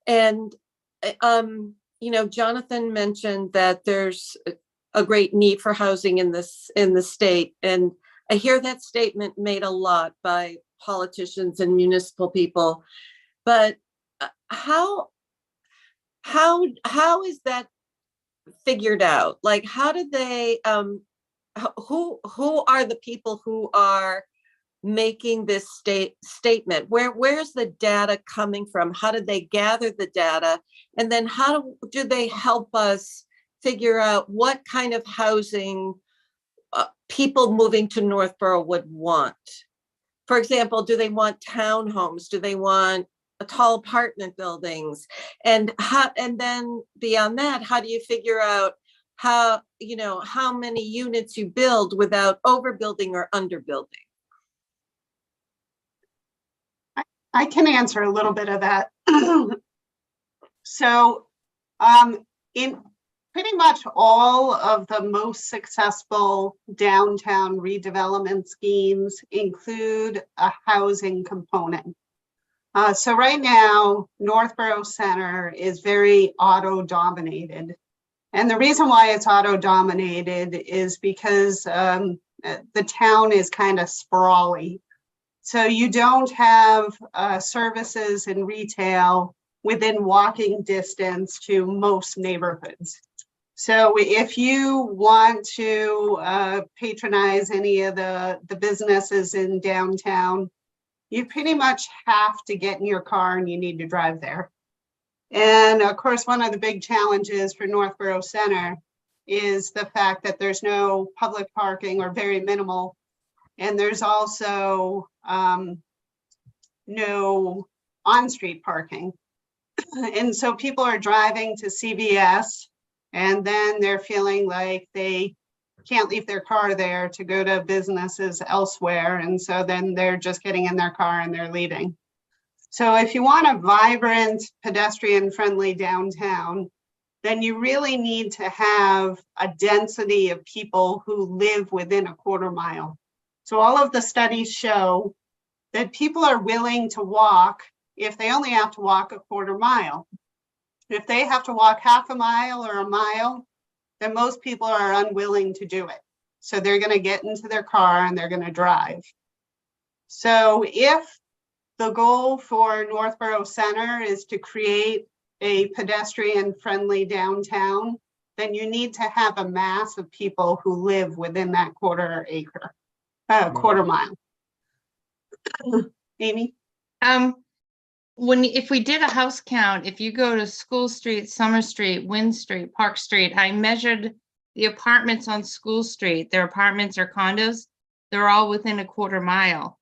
and you know, Jonathan mentioned that there's a great need for housing in the state, and I hear that statement made a lot by politicians and municipal people, but how is that figured out? Like, how do they who are the people who are making this statement? Where's the data coming from? How did they gather the data? And then how do they help us figure out what kind of housing people moving to Northborough would want? For example, do they want townhomes? Do they want tall apartment buildings? And then beyond that, how do you figure out how many units you build without overbuilding or underbuilding? I can answer a little bit of that. So in pretty much all of the most successful downtown redevelopment schemes include a housing component. So right now, Northborough Center is very auto-dominated. And the reason why it's auto-dominated is because the town is kind of sprawly. So you don't have services and retail within walking distance to most neighborhoods. So if you want to patronize any of the businesses in downtown, you pretty much have to get in your car and you need to drive there. And of course, one of the big challenges for Northborough Center is the fact that there's no public parking or very minimal. And there's also no on-street parking. And so people are driving to CVS and then they're feeling like they can't leave their car there to go to businesses elsewhere. And so then they're just getting in their car and they're leaving. So if you want a vibrant, pedestrian-friendly downtown, then you really need to have a density of people who live within a quarter mile. So all of the studies show that people are willing to walk if they only have to walk a quarter mile. If they have to walk half a mile or a mile, then most people are unwilling to do it. So they're going to get into their car and they're going to drive. So if the goal for Northborough Center is to create a pedestrian-friendly downtown, then you need to have a mass of people who live within that quarter mile. Amy? If we did a house count, if you go to School Street, Summer Street, Wynn Street, Park Street, I measured the apartments on School Street. They're apartments or condos. they're all within a quarter mile.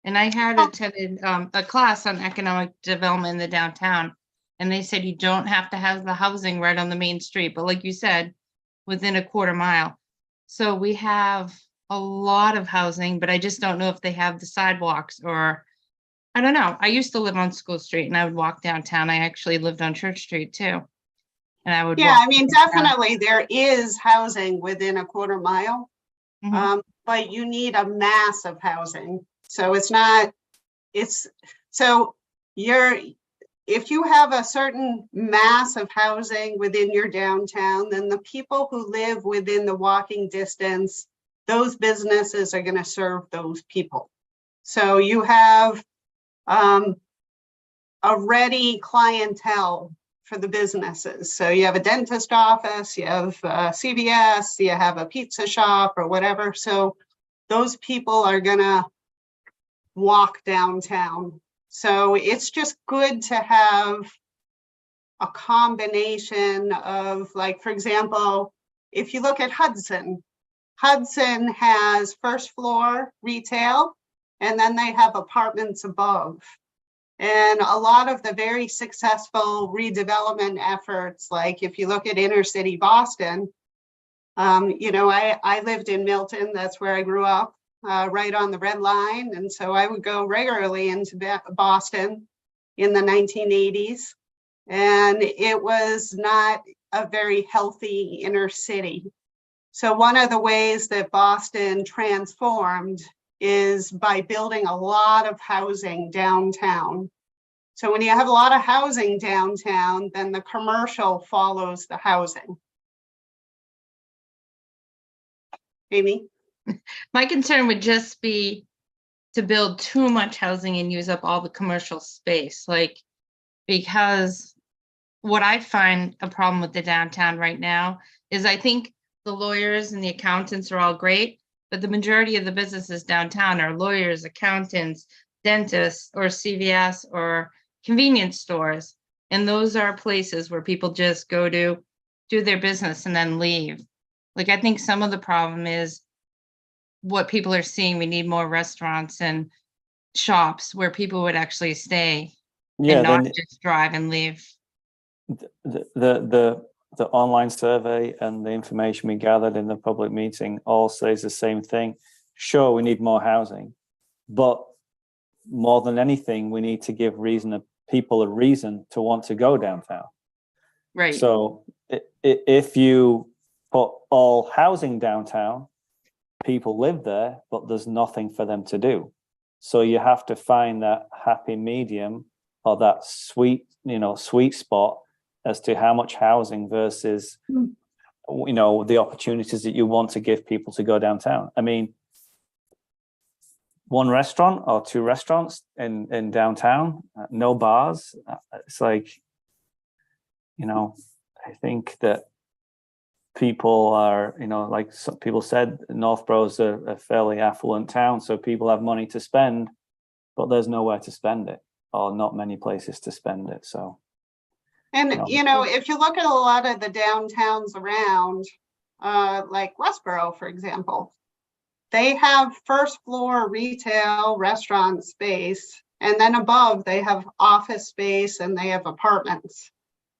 And I had attended a class on economic development in the downtown. And they said you don't have to have the housing right on the main street, but like you said, within a quarter mile. So we have a lot of housing, but I just don't know if they have the sidewalks, or I don't know. I used to live on School Street and I would walk downtown. I actually lived on Church Street too. And I would Yeah, walk I mean, downtown. definitely there is housing within a quarter mile. Mhm. But you need a mass of housing. So it's not, it's, so if you have a certain mass of housing within your downtown, then the people who live within the walking distance, those businesses are going to serve those people. So you have a ready clientele for the businesses. So you have a dentist office, you have CVS, you have a pizza shop or whatever. So those people are gonna walk downtown. So it's just good to have a combination of, like, for example, if you look at Hudson, Hudson has first floor retail, and then they have apartments above. And a lot of the very successful redevelopment efforts, like if you look at inner city Boston, you know, I lived in Milton, that's where I grew up, right on the Red Line. And so I would go regularly into Boston in the 1980s. And it was not a very healthy inner city. So one of the ways that Boston transformed is by building a lot of housing downtown. So when you have a lot of housing downtown, then the commercial follows the housing. Amy? My concern would just be to build too much housing and use up all the commercial space, like, because what I find a problem with the downtown right now is I think the lawyers and the accountants are all great, but the majority of the businesses downtown are lawyers, accountants, dentists, or CVS or convenience stores. And those are places where people just go to do their business and then leave. Like, I think some of the problem is what people are seeing. We need more restaurants and shops where people would actually stay Yeah, and not then just drive and leave. the online survey and the information we gathered in the public meeting all says the same thing. Sure, we need more housing, but more than anything, we need to give people a reason to want to go downtown. Right. So if you put all housing downtown, people live there, but there's nothing for them to do. So you have to find that happy medium, or that sweet spot as to how much housing versus, the opportunities that you want to give people to go downtown. I mean, one restaurant or two restaurants in downtown, no bars. It's like, I think that people are, like some people said, Northborough's a fairly affluent town, so people have money to spend, but there's nowhere to spend it, or not many places to spend it. So, And, if you look at a lot of the downtowns around, like Westboro, for example, they have first floor retail restaurant space, and then above they have office space and they have apartments.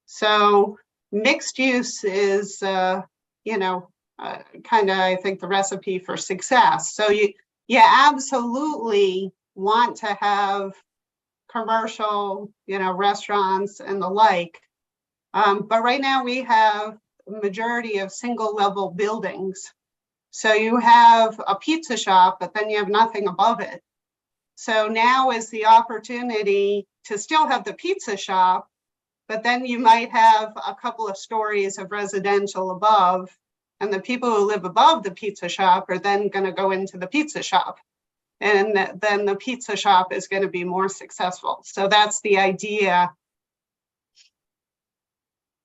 So mixed use is, kind of, I think, the recipe for success. So you absolutely want to have commercial, restaurants and the like. But right now we have a majority of single level buildings. So you have a pizza shop, but then you have nothing above it. So now is the opportunity to still have the pizza shop, but then you might have a couple of stories of residential above, and the people who live above the pizza shop are then going to go into the pizza shop. And then the pizza shop is going to be more successful. So that's the idea.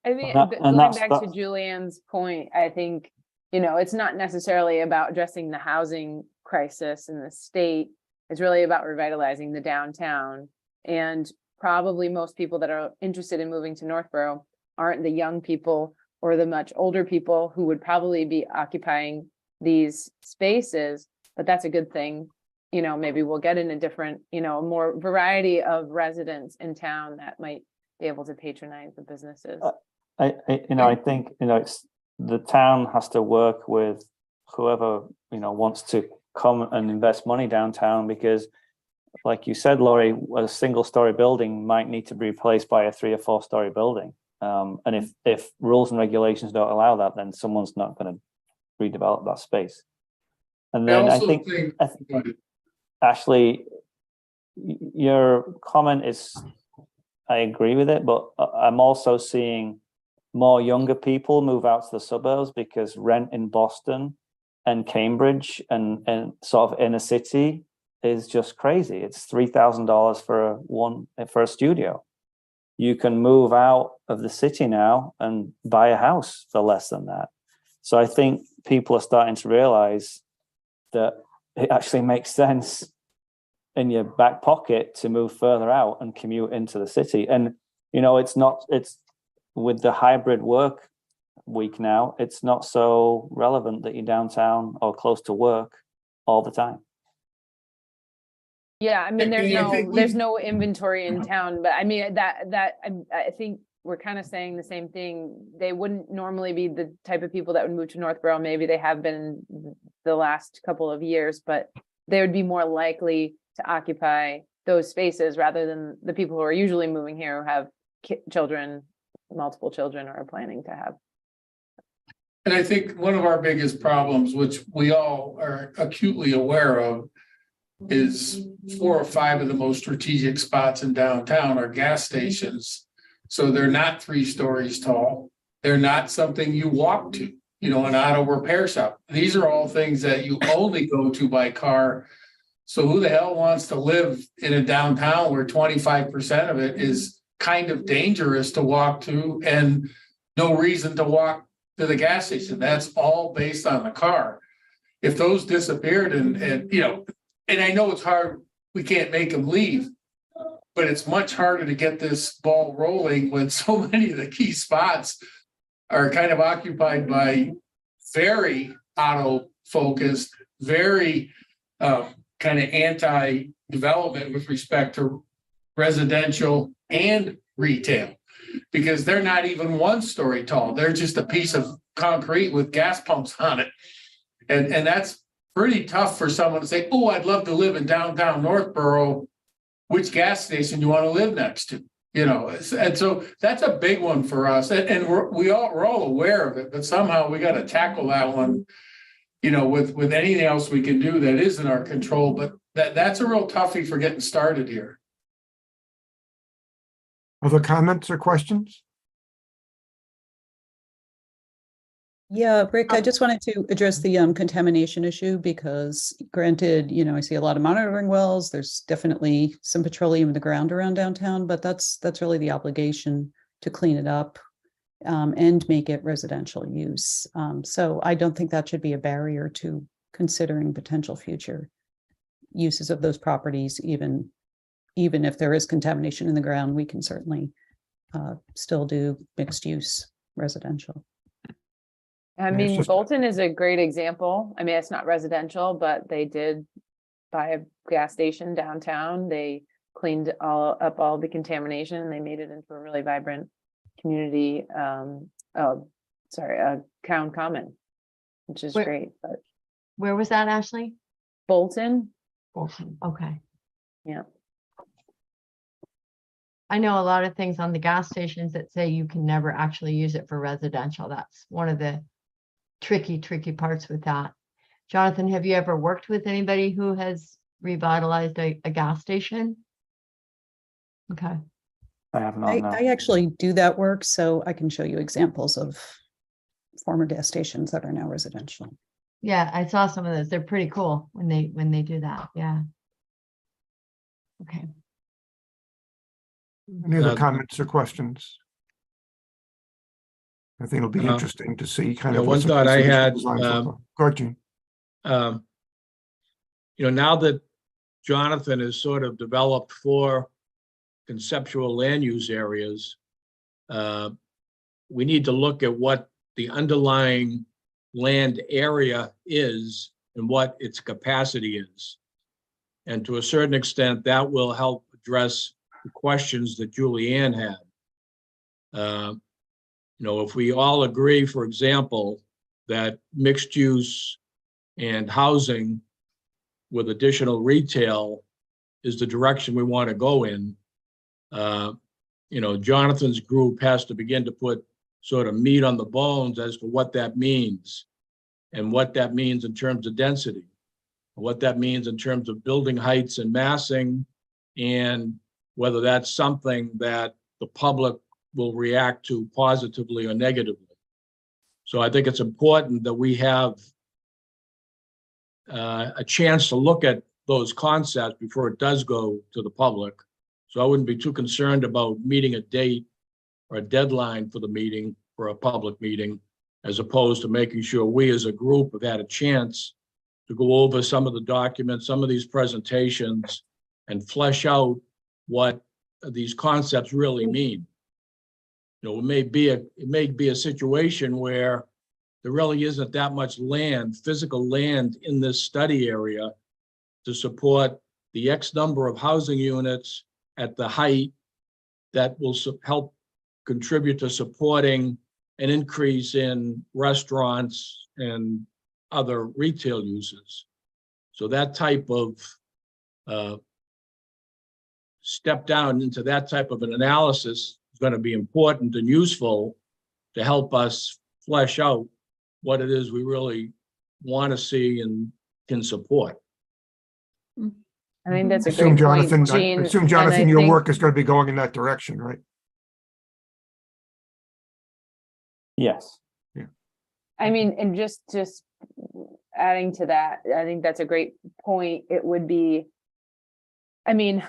I mean, And going that's back to Julianne's point, I think, it's not necessarily about addressing the housing crisis in the state. It's really about revitalizing the downtown. And probably most people that are interested in moving to Northborough aren't the young people or the much older people who would probably be occupying these spaces, but but that's a good thing. You know, maybe we'll get in a different, you know, more variety of residents in town that might be able to patronize the businesses. I think, it's the town has to work with whoever, wants to come and invest money downtown, because like you said, Laurie, a single story building might need to be replaced by a 3 or 4 story building. And if rules and regulations don't allow that, then someone's not going to redevelop that space. And then I think Ashley, your comment is, I agree with it, but I'm also seeing more younger people move out to the suburbs, because rent in Boston and Cambridge and sort of inner city is just crazy. It's $3,000 for a studio. You can move out of the city now and buy a house for less than that. So I think people are starting to realize that it actually makes sense in your back pocket to move further out and commute into the city. And, it's with the hybrid work week now, it's not so relevant that you're downtown or close to work all the time. Yeah, I mean, And I think there's no inventory in town, but I mean, I think we're kind of saying the same thing. They wouldn't normally be the type of people that would move to Northborough. Maybe they have been the last couple of years, but they would be more likely to occupy those spaces rather than the people who are usually moving here who have children, multiple children, or are planning to have. And I think one of our biggest problems, which we all are acutely aware of, is 4 or 5 of the most strategic spots in downtown are gas stations. So they're not 3 stories tall. They're not something you walk to, an auto repair shop. These are all things that you only go to by car. So who the hell wants to live in a downtown where 25% of it is kind of dangerous to walk to and no reason to walk to the gas station? That's all based on the car. If those disappeared and I know it's hard, we can't make them leave, but it's much harder to get this ball rolling when so many of the key spots are kind of occupied by very auto-focused, very kind of anti-development with respect to residential and retail, because they're not even 1 story tall. They're just a piece of concrete with gas pumps on it. And that's pretty tough for someone to say, oh, I'd love to live in downtown Northborough. Which gas station do you want to live next to? And so that's a big one for us. And we're all aware of it, but somehow we got to tackle that one, with anything else we can do that is in our control. But that's a real toughie for getting started here. Other comments or questions? Yeah, Rick, I just wanted to address the contamination issue, because granted, I see a lot of monitoring wells. There's definitely some petroleum in the ground around downtown, but that's really the obligation to clean it up and make it residential use. So I don't think that should be a barrier to considering potential future uses of those properties. Even if there is contamination in the ground, we can certainly still do mixed use residential. I mean, Bolton is a great example. I mean, it's not residential, but they did buy a gas station downtown. They cleaned up all the contamination, and they made it into a really vibrant community. Town Common, which is great. But Where was that, Ashley? Bolton. Okay. Yeah. I know a lot of things on the gas stations that say you can never actually use it for residential. That's one of the tricky parts with that. Jonathan, have you ever worked with anybody who has revitalized a gas station? Okay. I have not. No. I actually do that work, so I can show you examples of former gas stations that are now residential. Yeah, I saw some of those. They're pretty cool when they do that. Yeah. Okay. Any other comments or questions? I think it'll be Uh-huh. interesting to see kind Yeah, of one what some thought I conservation had, designs look like. Go ahead, Gene. Now that Jonathan has sort of developed 4 conceptual land use areas, we need to look at what the underlying land area is and what its capacity is. And to a certain extent, that will help address the questions that Julianne had. If we all agree, for example, that mixed use and housing with additional retail is the direction we want to go in, Jonathan's group has to begin to put sort of meat on the bones as to what that means and what that means in terms of density, what that means in terms of building heights and massing, and whether that's something that the public will react to positively or negatively. So I think it's important that we have a chance to look at those concepts before it does go to the public. So I wouldn't be too concerned about meeting a date or a deadline for the meeting, for a public meeting, as opposed to making sure we as a group have had a chance to go over some of the documents, some of these presentations, and flesh out what these concepts really mean. It may be a situation where there really isn't that much land, physical land in this study area to support the X number of housing units at the height that will help contribute to supporting an increase in restaurants and other retail uses. So that type of step down into that type of an analysis is going to be important and useful to help us flesh out what it is we really want to see and can support. I think that's a Assume, great point, Jonathan, Gene. I assume, and Jonathan, I your think- work is going to be going in that direction, right? Yes. I mean, and just adding to that, I think that's a great point. It would be, I mean,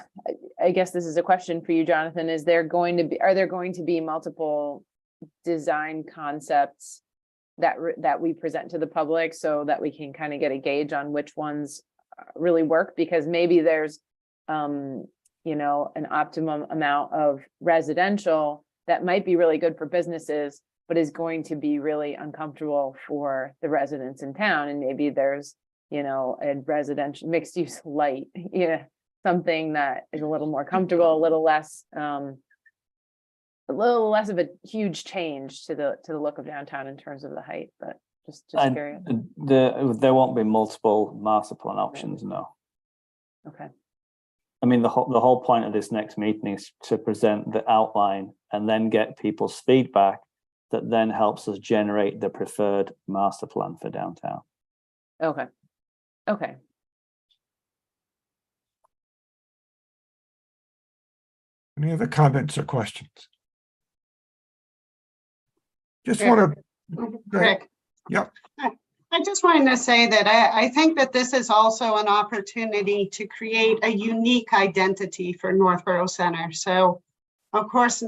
I guess this is a question for you, Jonathan. Are there going to be multiple design concepts that we present to the public so that we can kind of get a gauge on which ones really work? Because maybe there's an optimum amount of residential that might be really good for businesses, but is going to be really uncomfortable for the residents in town. And maybe there's, a residential mixed use light, something that is a little more comfortable, a little less of a huge change to the look of downtown in terms of the height, but just curious. There won't be multiple master plan options, no. Okay. I mean, the whole point of this next meeting is to present the outline and then get people's feedback that then helps us generate the preferred master plan for downtown. Okay. Any other comments or questions? Just Yeah. want to, Rick. Yep. I just wanted to say that I think that this is also an opportunity to create a unique identity for Northborough Center. So, of course,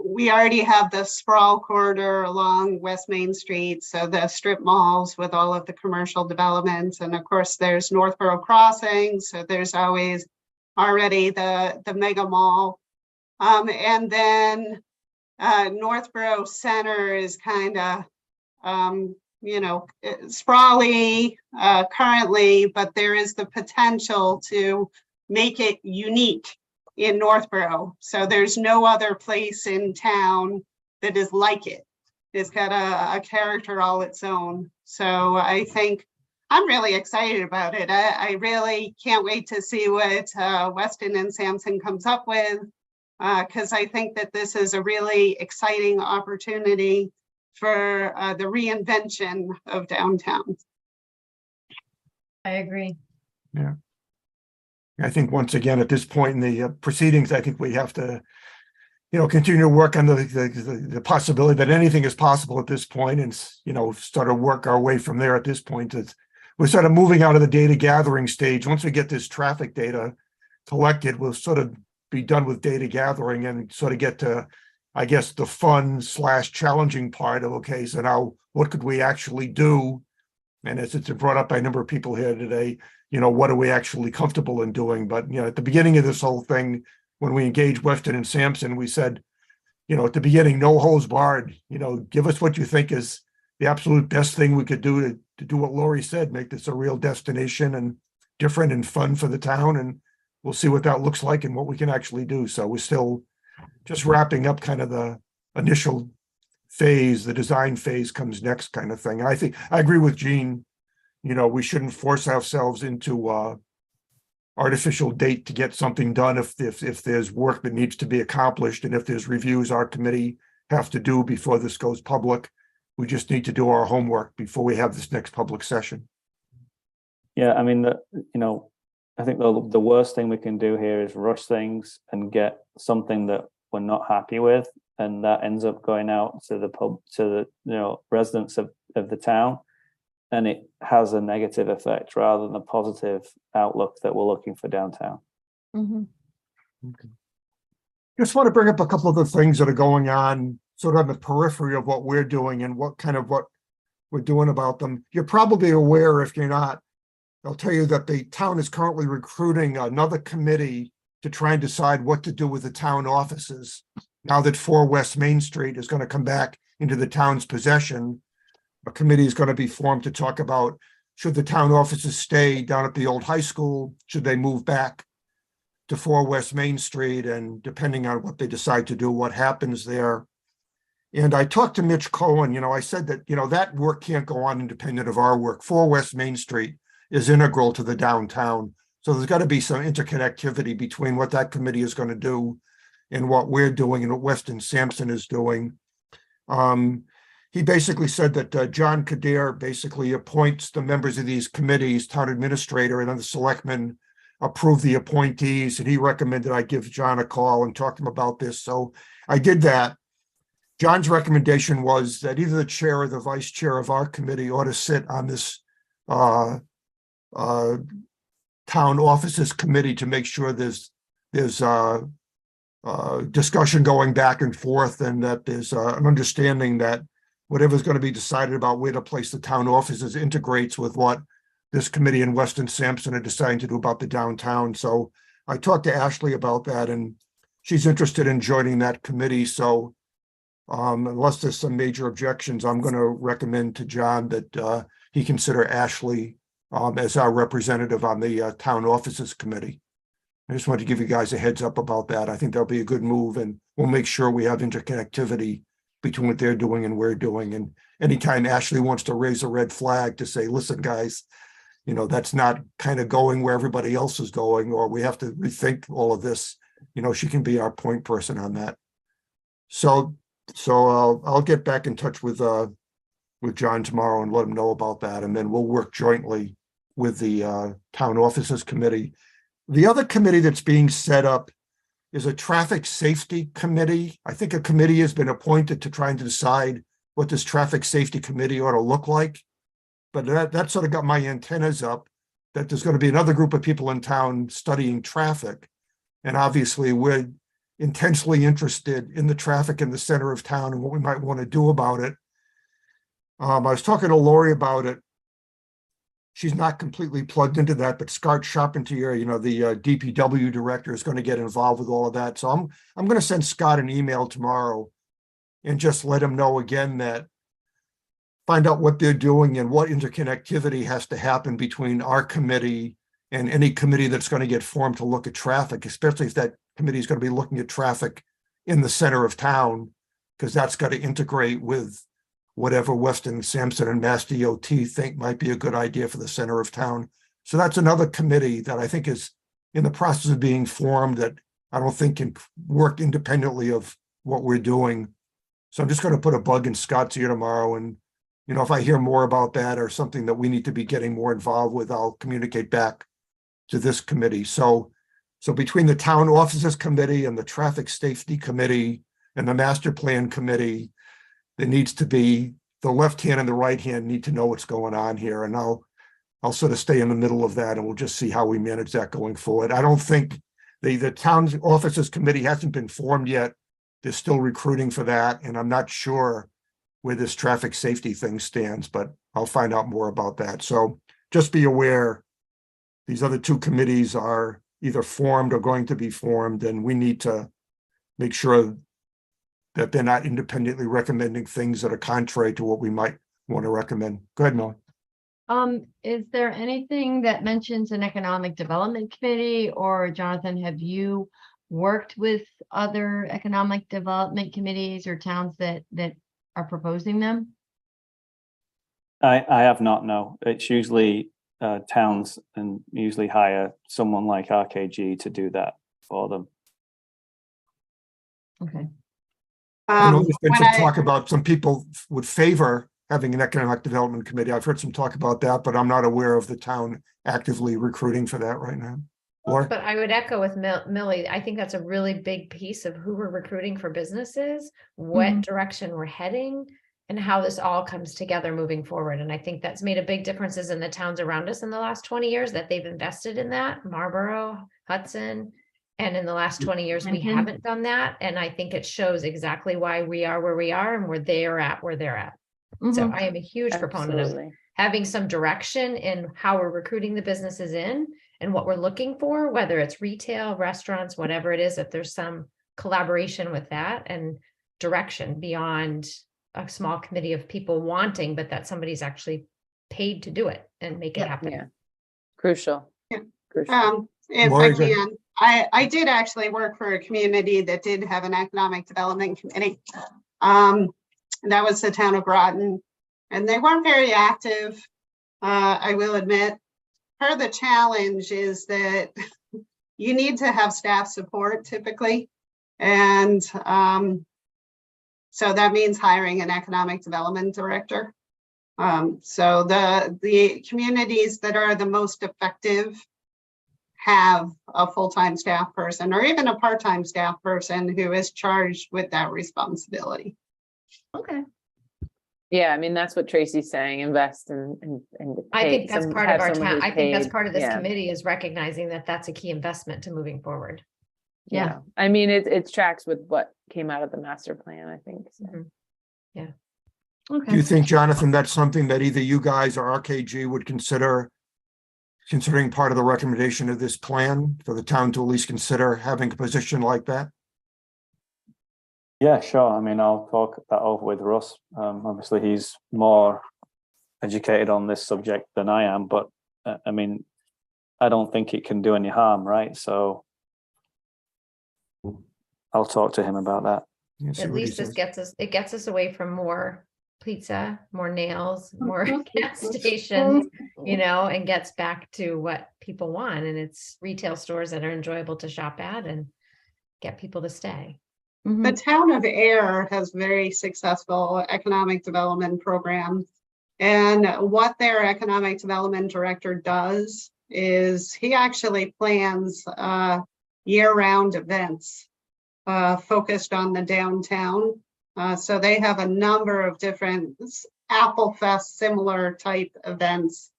we already have the sprawl corridor along West Main Street, so the strip malls with all of the commercial developments. And of course, there's Northborough Crossing, so there's always already the mega mall. And then Northborough Center is kind of, sprawly currently, but there is the potential to make it unique in Northborough. So there's no other place in town that is like it. It's got a character all its own. So I think I'm really excited about it. I really can't wait to see what Weston and Sampson comes up with, because I think that this is a really exciting opportunity for the reinvention of downtown. I agree. yeah. I think once again, at this point in the proceedings, I think we have to, continue to work on the possibility that anything is possible at this point, and, start to work our way from there at this point. We're sort of moving out of the data gathering stage. Once we get this traffic data collected, we'll sort of be done with data gathering and sort of get to, I guess, the fun / challenging part of, okay, so now what could we actually do? And as it's brought up by a number of people here today, what are we actually comfortable in doing? But, at the beginning of this whole thing, when we engaged Weston and Sampson, we said, at the beginning, no holds barred, give us what you think is the absolute best thing we could do to do what Lori said, make this a real destination and different and fun for the town. And we'll see what that looks like and what we can actually do. So we're still just wrapping up kind of the initial phase. The design phase comes next kind of thing. And I think I agree with Gene. We shouldn't force ourselves into artificial date to get something done if there's work that needs to be accomplished and if there's reviews our committee have to do before this goes public. We just need to do our homework before we have this next public session. Yeah, I mean, I think the worst thing we can do here is rush things and get something that we're not happy with, and that ends up going out to the residents of the town, and it has a negative effect rather than a positive outlook that we're looking for downtown. Okay. Just want to bring up a couple of the things that are going on sort of on the periphery of what we're doing and what we're doing about them. You're probably aware, if you're not, I'll tell you that the town is currently recruiting another committee to try and decide what to do with the town offices. Now that 4 West Main Street is going to come back into the town's possession, a committee is going to be formed to talk about, should the town offices stay down at the old high school? Should they move back to 4 West Main Street? And depending on what they decide to do, what happens there. And I talked to Mitch Cohen, I said that, that work can't go on independent of our work. 4 West Main Street is integral to the downtown. So there's got to be some interconnectivity between what that committee is going to do and what we're doing and what Weston Sampson is doing. He basically said that John Kadir basically appoints the members of these committees, town administrator, and then the selectmen approve the appointees. And he recommended I give John a call and talk to him about this. So I did that. John's recommendation was that either the chair or the vice chair of our committee ought to sit on this town offices committee to make sure there's discussion going back and forth, and that there's an understanding that whatever's going to be decided about where to place the town offices integrates with what this committee and Weston Sampson are deciding to do about the downtown. So I talked to Ashley about that, and she's interested in joining that committee. So unless there's some major objections, I'm going to recommend to John that he consider Ashley as our representative on the town offices committee. I just wanted to give you guys a heads up about that. I think that'll be a good move, and we'll make sure we have interconnectivity between what they're doing and we're doing. And anytime Ashley wants to raise a red flag to say, listen, guys, that's not kind of going where everybody else is going, or we have to rethink all of this, she can be our point person on that. So I'll get back in touch with John tomorrow and let him know about that. And then we'll work jointly with the town offices committee. The other committee that's being set up is a traffic safety committee. I think a committee has been appointed to try and decide what this traffic safety committee ought to look like. But that sort of got my antennas up that there's going to be another group of people in town studying traffic. And obviously we're intensely interested in the traffic in the center of town and what we might want to do about it. I was talking to Lori about it. She's not completely plugged into that, but Scott Charpentier, the DPW director, is going to get involved with all of that. So I'm going to send Scott an email tomorrow and just let him know again that find out what they're doing and what interconnectivity has to happen between our committee and any committee that's going to get formed to look at traffic, especially if that committee is going to be looking at traffic in the center of town, because that's got to integrate with whatever Weston Sampson and Mass DOT think might be a good idea for the center of town. So that's another committee that I think is in the process of being formed that I don't think can work independently of what we're doing. So I'm just going to put a bug in Scott's ear tomorrow. And, if I hear more about that or something that we need to be getting more involved with, I'll communicate back to this committee. So between the town offices committee and the traffic safety committee and the master plan committee, there needs to be the left hand and the right hand need to know what's going on here. And I'll sort of stay in the middle of that, and we'll just see how we manage that going forward. I don't think the town offices committee hasn't been formed yet. They're still recruiting for that. And I'm not sure where this traffic safety thing stands, but I'll find out more about that. So just be aware these other two committees are either formed or going to be formed, and we need to make sure that they're not independently recommending things that are contrary to what we might want to recommend. Go ahead, Mel. Is there anything that mentions an economic development committee, or Jonathan, have you worked with other economic development committees or towns that are proposing them? I have not, no. It's usually towns and usually hire someone like RKG to do that for them. Okay. I know there's been When some I- talk about some people would favor having an economic development committee. I've heard some talk about that, but I'm not aware of the town actively recruiting for that right now. Laura? But I would echo with Millie. I think that's a really big piece of who we're recruiting for businesses, what Mhm. direction we're heading, and how this all comes together moving forward. And I think that's made a big differences in the towns around us in the last 20 years that they've invested in that. Marlboro, Hudson. And in the last 20 years, we Mhm. haven't done that. And I think it shows exactly why we are where we are and where they are at where they're at. So Mhm. I am a huge proponent of Absolutely. having some direction in how we're recruiting the businesses in and what we're looking for, whether it's retail, restaurants, whatever it is, if there's some collaboration with that and direction beyond a small committee of people wanting, but that somebody's actually paid to do it and make it Yep. happen. Yeah. Crucial. Yeah. Crucial. If Lori, I go ahead. can, I did actually work for a community that did have an economic development committee. That was the town of Groton, and they weren't very active. I will admit, part of the challenge is that you need to have staff support typically. And so that means hiring an economic development director. So the communities that are the most effective have a full-time staff person or even a part-time staff person who is charged with that responsibility. Okay. Yeah, I mean, that's what Tracy's saying, invest and I think that's part of our town. I think that's part of this yeah. committee is recognizing that that's a key investment to moving forward. Yeah, I mean, it tracks with what came out of the master plan, I think. So. Mhm. Do Okay. you think, Jonathan, that's something that either you guys or RKG would consider, considering part of the recommendation of this plan for the town to at least consider having a position like that? Yeah, sure. I mean, I'll talk that over with Russ. Obviously, he's more educated on this subject than I am, but I mean, I don't think it can do any harm, right? So I'll talk to him about that. Yeah, see At what he least this says. gets us away from more pizza, more nails, more gas stations, and gets back to what people want. And it's retail stores that are enjoyable to shop at and get people to stay. The town of Air has very successful economic development programs. And what their economic development director does is he actually plans year-round events focused on the downtown. So they have a number of different Apple Fest similar type events.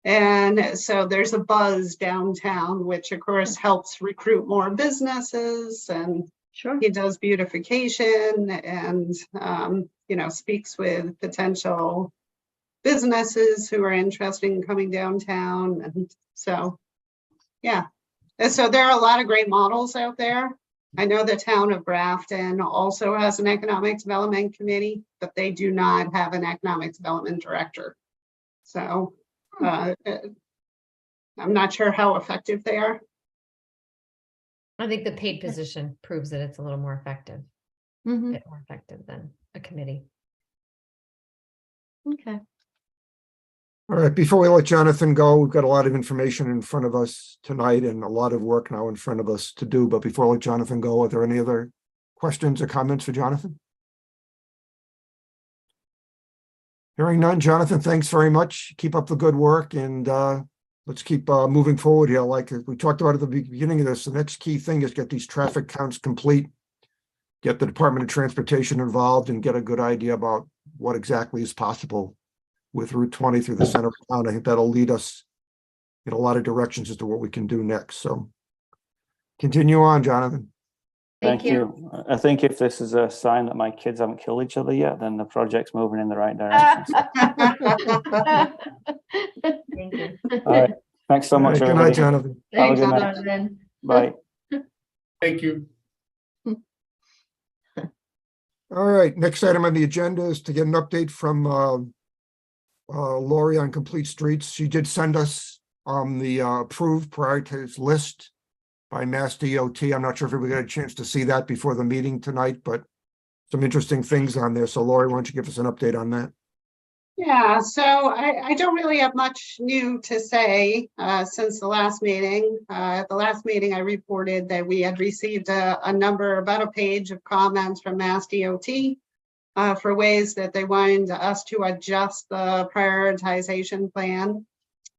And so there's a buzz downtown, which of course helps recruit more businesses, and Sure. he does beautification and, speaks with potential businesses who are interested in coming downtown. And so, yeah. And so there are a lot of great models out there. I know the town of Grafton also has an economic development committee, but they do not have an economic development director. So I'm not sure how effective they are. I think the paid position proves that it's a little more effective, a Mhm. bit more effective than a committee. Okay. All right, before we let Jonathan go, we've got a lot of information in front of us tonight and a lot of work now in front of us to do. But before I let Jonathan go, are there any other questions or comments for Jonathan? Hearing none, Jonathan, thanks very much. Keep up the good work, and let's keep moving forward here. Like we talked about at the beginning of this, the next key thing is get these traffic counts complete, get the Department of Transportation involved, and get a good idea about what exactly is possible with Route 20 through the center of town. I think that'll lead us in a lot of directions as to what we can do next. So continue on, Jonathan. Thank you. I think if this is a sign that my kids haven't killed each other yet, then the project's moving in the right direction. Thank you. All right. Thanks so All much, right, good night, everybody. Jonathan. Have a Thanks, good night. Jonathan. Bye. Thank you. All right, next item on the agenda is to get an update from Lori on Complete Streets. She did send us the approved prioritized list by Mass DOT. I'm not sure if we got a chance to see that before the meeting tonight, but some interesting things on there. So Lori, why don't you give us an update on that? Yeah, so I don't really have much new to say since the last meeting. At the last meeting, I reported that we had received a number, about a page of comments from Mass DOT for ways that they wanted us to adjust the prioritization plan.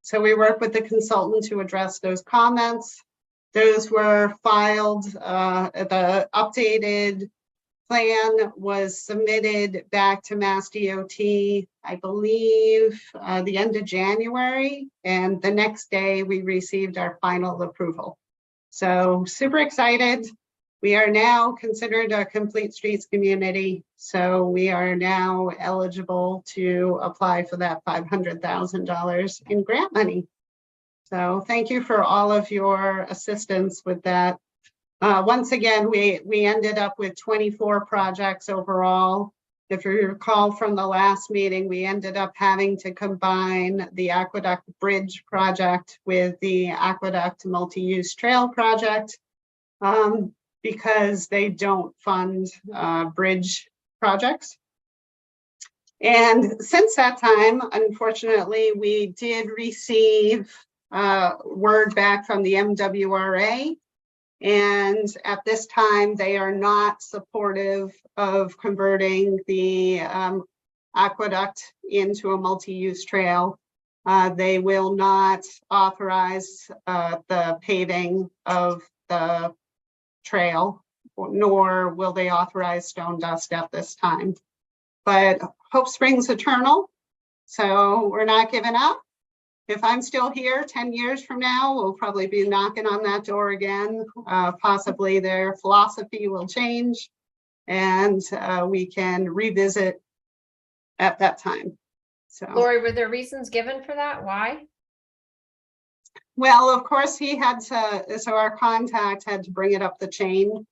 So we worked with the consultant to address those comments. Those were filed, the updated plan was submitted back to Mass DOT, I believe, the end of January, and the next day we received our final approval. So super excited. We are now considered a complete streets community, so we are now eligible to apply for that $500,000 in grant money. So thank you for all of your assistance with that. Once again, we ended up with 24 projects overall. If you recall from the last meeting, we ended up having to combine the Aqueduct Bridge project with the Aqueduct Multi-Use Trail project because they don't fund bridge projects. And since that time, unfortunately, we did receive word back from the MWRA. And at this time, they are not supportive of converting the aqueduct into a multi-use trail. They will not authorize the paving of the trail, nor will they authorize stone dust at this time. But hope springs eternal, so we're not giving up. If I'm still here 10 years from now, we'll probably be knocking on that door again. Possibly their philosophy will change and we can revisit at that time. So, Lori, were there reasons given for that? Why? well, of course he had to, so our contact had to bring it up the chain.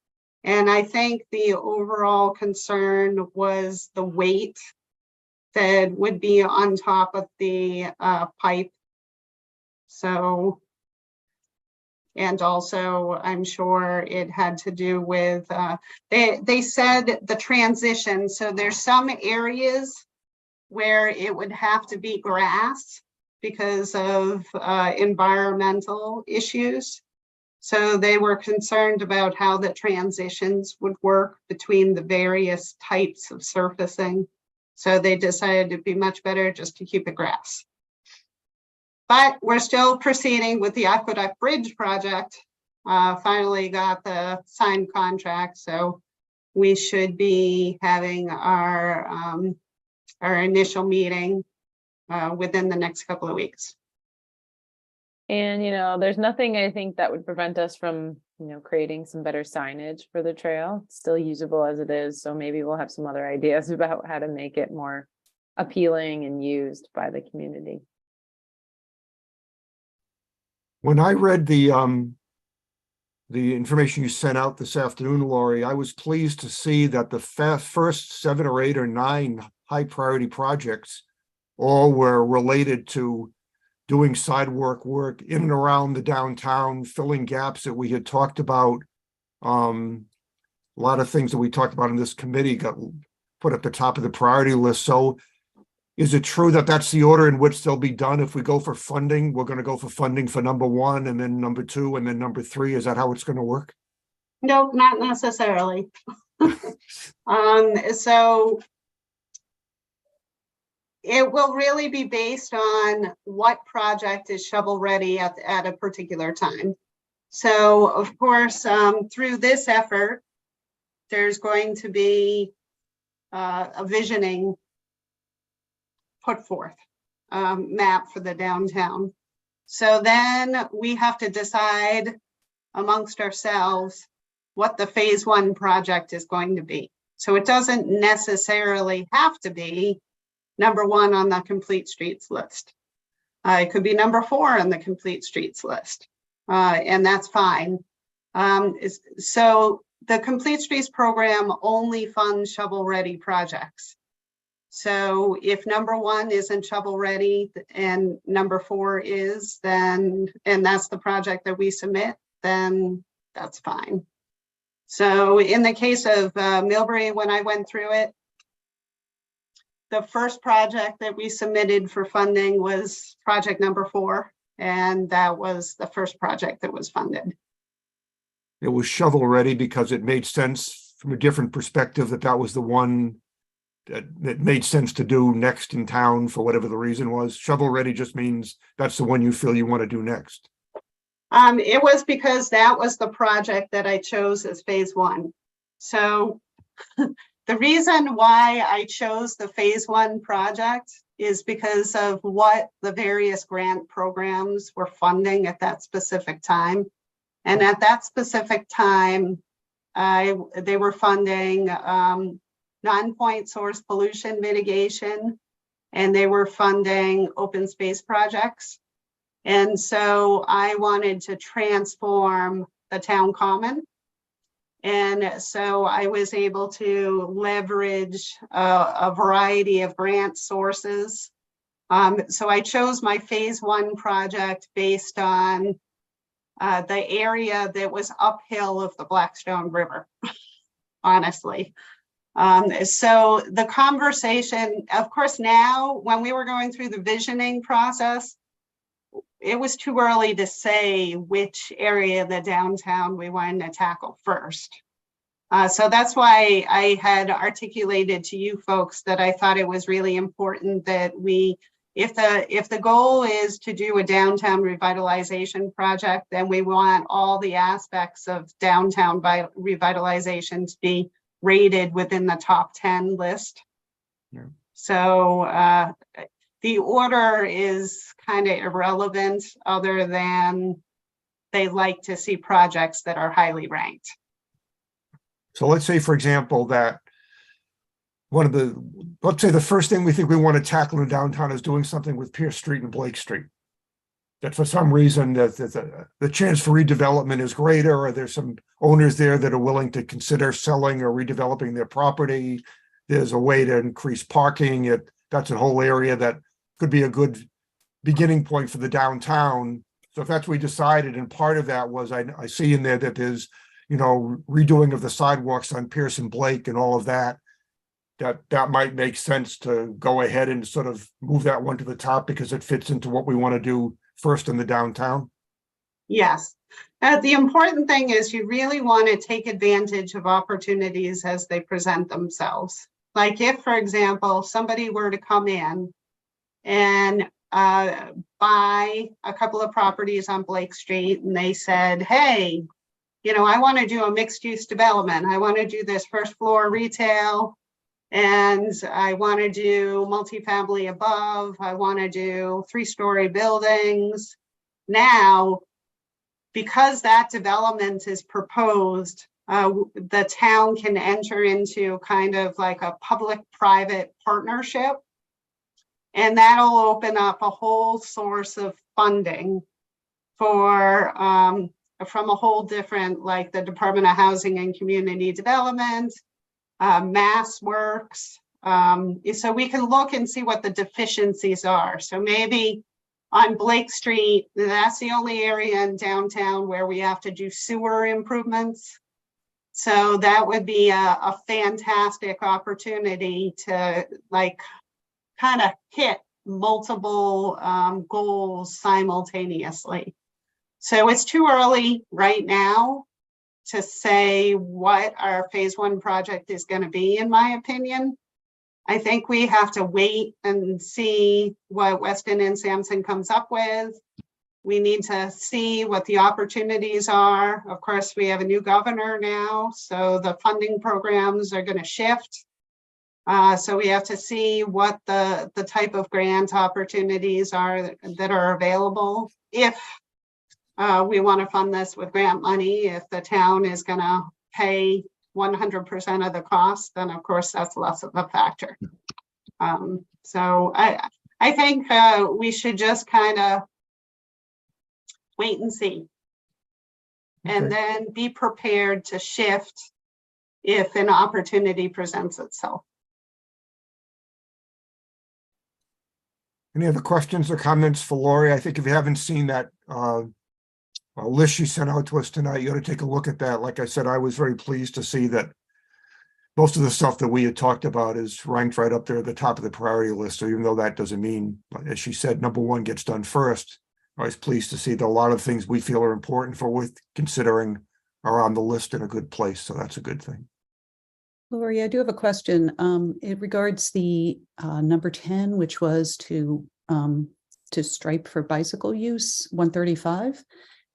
And I think the overall concern was the weight that would be on top of the pipe. So, and also I'm sure it had to do with, they said the transition. So there's some areas where it would have to be grass because of environmental issues. So they were concerned about how the transitions would work between the various types of surfacing. So they decided it'd be much better just to keep it grass. But we're still proceeding with the Aqueduct Bridge project. Finally got the signed contract, so we should be having our initial meeting within the next couple of weeks. And, you know, there's nothing I think that would prevent us from, you know, creating some better signage for the trail. It's still usable as it is. So maybe we'll have some other ideas about how to make it more appealing and used by the community. When I read the information you sent out this afternoon, Lori, I was pleased to see that the first 7 or 8 or 9 high priority projects all were related to doing sidewalk work in and around the downtown, filling gaps that we had talked about. A lot of things that we talked about in this committee got put at the top of the priority list. So is it true that that's the order in which they'll be done? If we go for funding, we're going to go for funding for number 1 and then number 2 and then number 3. Is that how it's going to work? No, not necessarily. So it will really be based on what project is shovel ready at a particular time. So of course, through this effort, there's going to be a visioning put forth, map for the downtown. So then we have to decide amongst ourselves what the phase 1 project is going to be. So it doesn't necessarily have to be number 1 on the complete streets list. It could be number 4 on the complete streets list, and that's fine. So the complete streets program only funds shovel ready projects. So if number 1 isn't shovel ready and number 4 is, then, and that's the project that we submit, then that's fine. So in the case of Millbury, when I went through it, the first project that we submitted for funding was project number 4, and that was the first project that was funded. It was shovel ready because it made sense from a different perspective that was the one that made sense to do next in town for whatever the reason was. Shovel ready just means that's the one you feel you want to do next. It was because that was the project that I chose as phase 1. So the reason why I chose the phase 1 project is because of what the various grant programs were funding at that specific time. And at that specific time, they were funding non-point source pollution mitigation, and they were funding open space projects. And so I wanted to transform the town common. And so I was able to leverage a variety of grant sources. So I chose my phase 1 project based on the area that was uphill of the Blackstone River, honestly. So the conversation, of course, now when we were going through the visioning process, it was too early to say which area of the downtown we wanted to tackle first. So that's why I had articulated to you folks that I thought it was really important that we, if the goal is to do a downtown revitalization project, then we want all the aspects of downtown revitalization to be rated within the top 10 list. Yeah. So the order is kind of irrelevant, other than they like to see projects that are highly ranked. So let's say, for example, that let's say the first thing we think we want to tackle in downtown is doing something with Pierce Street and Blake Street. That for some reason that the chance for redevelopment is greater, or there's some owners there that are willing to consider selling or redeveloping their property. There's a way to increase parking. That's a whole area that could be a good beginning point for the downtown. So if that's what we decided, and part of that was, I see in there that there's, redoing of the sidewalks on Pierce and Blake and all of that, that might make sense to go ahead and sort of move that one to the top because it fits into what we want to do first in the downtown. Yes. The important thing is you really want to take advantage of opportunities as they present themselves. Like if, for example, somebody were to come in and buy a couple of properties on Blake Street, and they said, hey, I want to do a mixed use development. I want to do this first floor retail, and I want to do multifamily above. I want to do 3-story buildings. Now, because that development is proposed, the town can enter into kind of like a public-private partnership, and that'll open up a whole source of funding for from a whole different, like the Department of Housing and Community Development, Mass Works. So we can look and see what the deficiencies are. So maybe on Blake Street, that's the only area in downtown where we have to do sewer improvements. So that would be a fantastic opportunity to kind of hit multiple goals simultaneously. So it's too early right now to say what our phase 1 project is going to be, in my opinion. I think we have to wait and see what Weston and Sampson comes up with. We need to see what the opportunities are. Of course, we have a new governor now, so the funding programs are going to shift. So we have to see what the type of grant opportunities are that are available. If we want to fund this with grant money, if the town is going to pay 100% of the cost, then of course that's less of a factor. So I think we should just kind of wait and see, and then be prepared to shift if an opportunity presents itself. Any other questions or comments for Lori? I think if you haven't seen that list she sent out to us tonight, you ought to take a look at that. Like I said, I was very pleased to see that most of the stuff that we had talked about is ranked right up there at the top of the priority list. So even though that doesn't mean, as she said, number one gets done first, I was pleased to see that a lot of things we feel are important for with considering are on the list in a good place. So that's a good thing. Lori, I do have a question. It regards the number 10, which was to stripe for bicycle use, 135.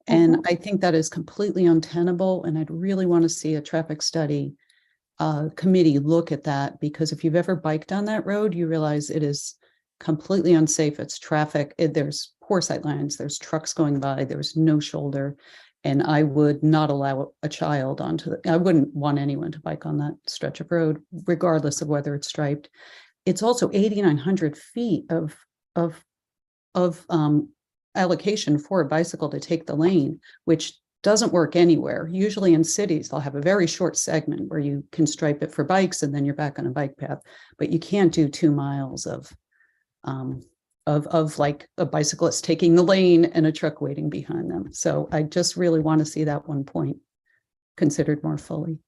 And I think that is completely untenable. And I'd really want to see a traffic study committee look at that, because if you've ever biked on that road, you realize it is completely unsafe. It's traffic. There's poor sight lines. There's trucks going by. There's no shoulder. And I would not allow a child onto I wouldn't want anyone to bike on that stretch of road, regardless of whether it's striped. It's also 8,900 feet of allocation for a bicycle to take the lane, which doesn't work anywhere. Usually in cities, they'll have a very short segment where you can stripe it for bikes and then you're back on a bike path, but you can't do 2 miles of like a bicyclist taking the lane and a truck waiting behind them. So I just really want to see that one point considered more fully.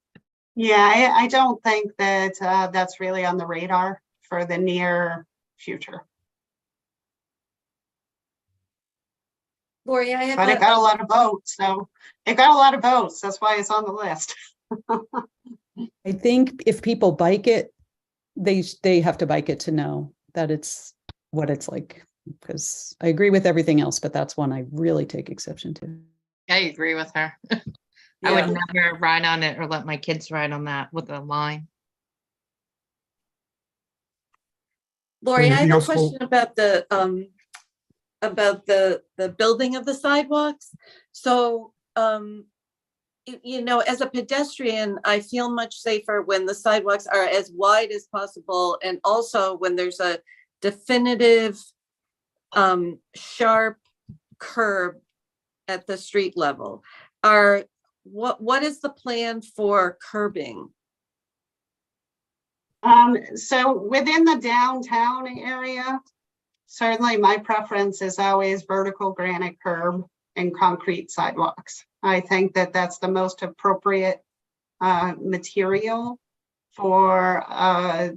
Yeah, I don't think that that's really on the radar for the near future. Lori, I have But it got a lot of votes, so it got a lot of votes. That's why it's on the list. I think if people bike it, they have to bike it to know that it's what it's like, because I agree with everything else, but that's one I really take exception to. I agree with her. I Yeah. would never ride on it or let my kids ride on that with a line. Lori, I Anything have a else, question about the building of the sidewalks. So, you know, as a pedestrian, I feel much safer when the sidewalks are as wide as possible, and also when there's a definitive, sharp curb at the street level. What is the plan for curbing? So within the downtown area, certainly my preference is always vertical granite curb and concrete sidewalks. I think that that's the most appropriate material for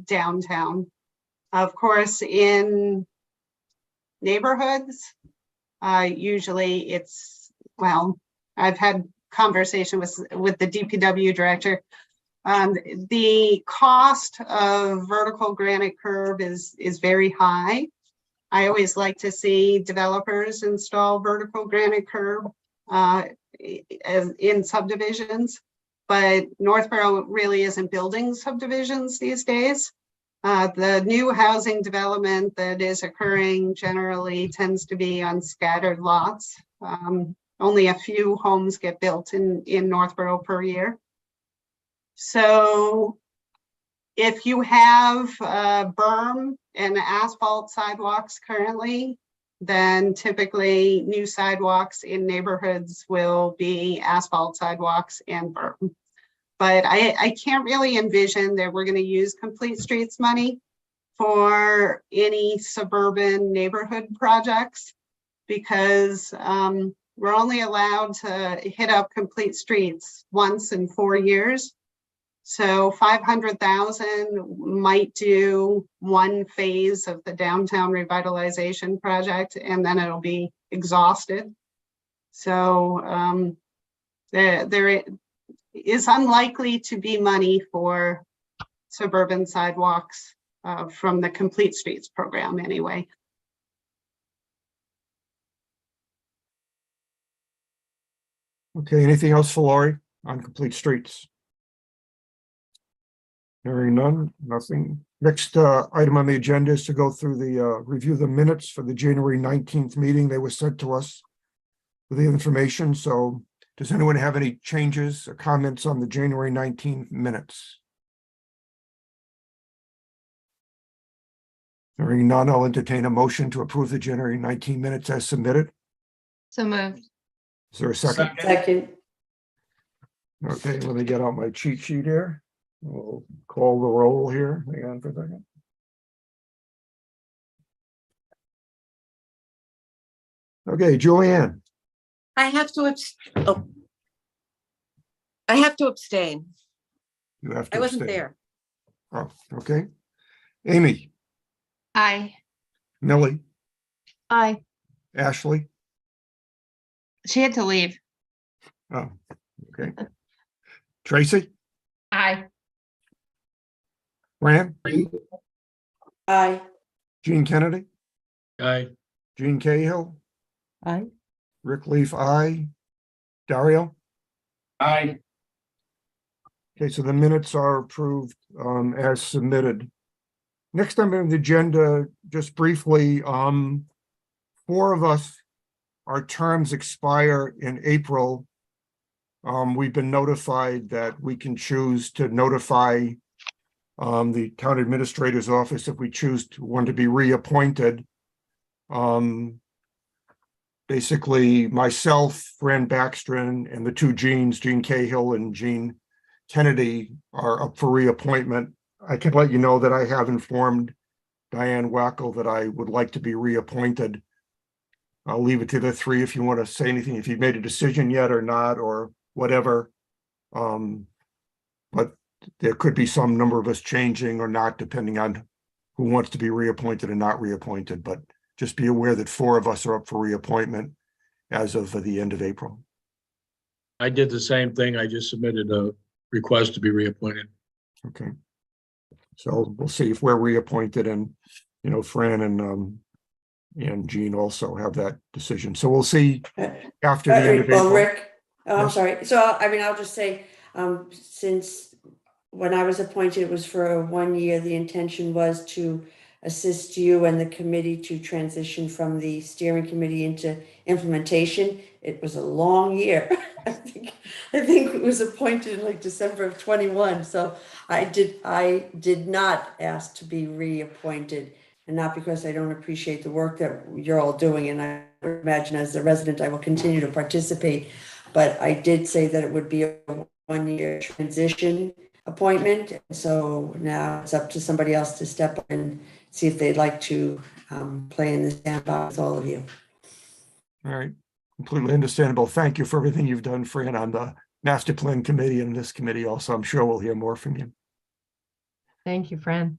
downtown. Of course, in neighborhoods, usually it's, well, I've had conversation with the DPW director. The cost of vertical granite curb is very high. I always like to see developers install vertical granite curb in subdivisions, but Northborough really isn't building subdivisions these days. The new housing development that is occurring generally tends to be on scattered lots. Only a few homes get built in Northborough per year. So if you have berm and asphalt sidewalks currently, then typically new sidewalks in neighborhoods will be asphalt sidewalks and berm. But I can't really envision that we're going to use Complete Streets money for any suburban neighborhood projects, because we're only allowed to hit up Complete Streets once in 4 years. So 500,000 might do one phase of the downtown revitalization project, and then it'll be exhausted. So there is unlikely to be money for suburban sidewalks from the Complete Streets program anyway. Okay, anything else for Lori on Complete Streets? Hearing none, nothing. Next item on the agenda is to go through the review the minutes for the January 19th meeting. They were sent to us with the information. So does anyone have any changes or comments on the January 19th minutes? Hearing none, I'll entertain a motion to approve the January 19 minutes as submitted. So moved. Is there a second? Second, Okay, let me get out my cheat sheet here. We'll call the roll here. Hang on for a second. Okay, Julianne, I have to, I have to abstain. you have to I wasn't abstain. there. Oh, okay. Amy, Aye. Millie, Aye. Ashley. She had to leave. Oh, okay. Tracy, Aye. Fran, Aye. Gene Kennedy, Aye. Gene Cahill, Aye. Rick Leaf, aye. Dario? I, Okay, so the minutes are approved as submitted. Next time on the agenda, just briefly, 4 of us, our terms expire in April. We've been notified that we can choose to notify the town administrator's office if we choose to want to be reappointed. Basically, myself, Fran Backstrom, and the 2 Jeans, Gene Cahill and Gene Kennedy, are up for reappointment. I can let you know that I have informed Diane Wackel that I would like to be reappointed. I'll leave it to the 3 if you want to say anything, if you've made a decision yet or not, or whatever. But there could be some number of us changing or not, depending on who wants to be reappointed and not reappointed. But just be aware that 4 of us are up for reappointment as of the end of April. I did the same thing. I just submitted a request to be reappointed. Okay. So we'll see if we're reappointed, and, you know, Fran and Jean also have that decision. So we'll see after the end of Well, April. Rick, oh, I'm Yes. sorry. So, I mean, I'll just say, since when I was appointed, it was for 1 year, the intention was to assist you and the committee to transition from the steering committee into implementation. It was a long year. I think it was appointed in like December of 21. So I did not ask to be reappointed, and not because I don't appreciate the work that you're all doing. And I would imagine as a resident, I will continue to participate. But I did say that it would be a 1-year transition appointment. So now it's up to somebody else to step up and see if they'd like to play in the sandbox with all of you. All right, completely understandable. Thank you for everything you've done, Fran, on the master plan committee and this committee also. I'm sure we'll hear more from you. Thank you, Fran.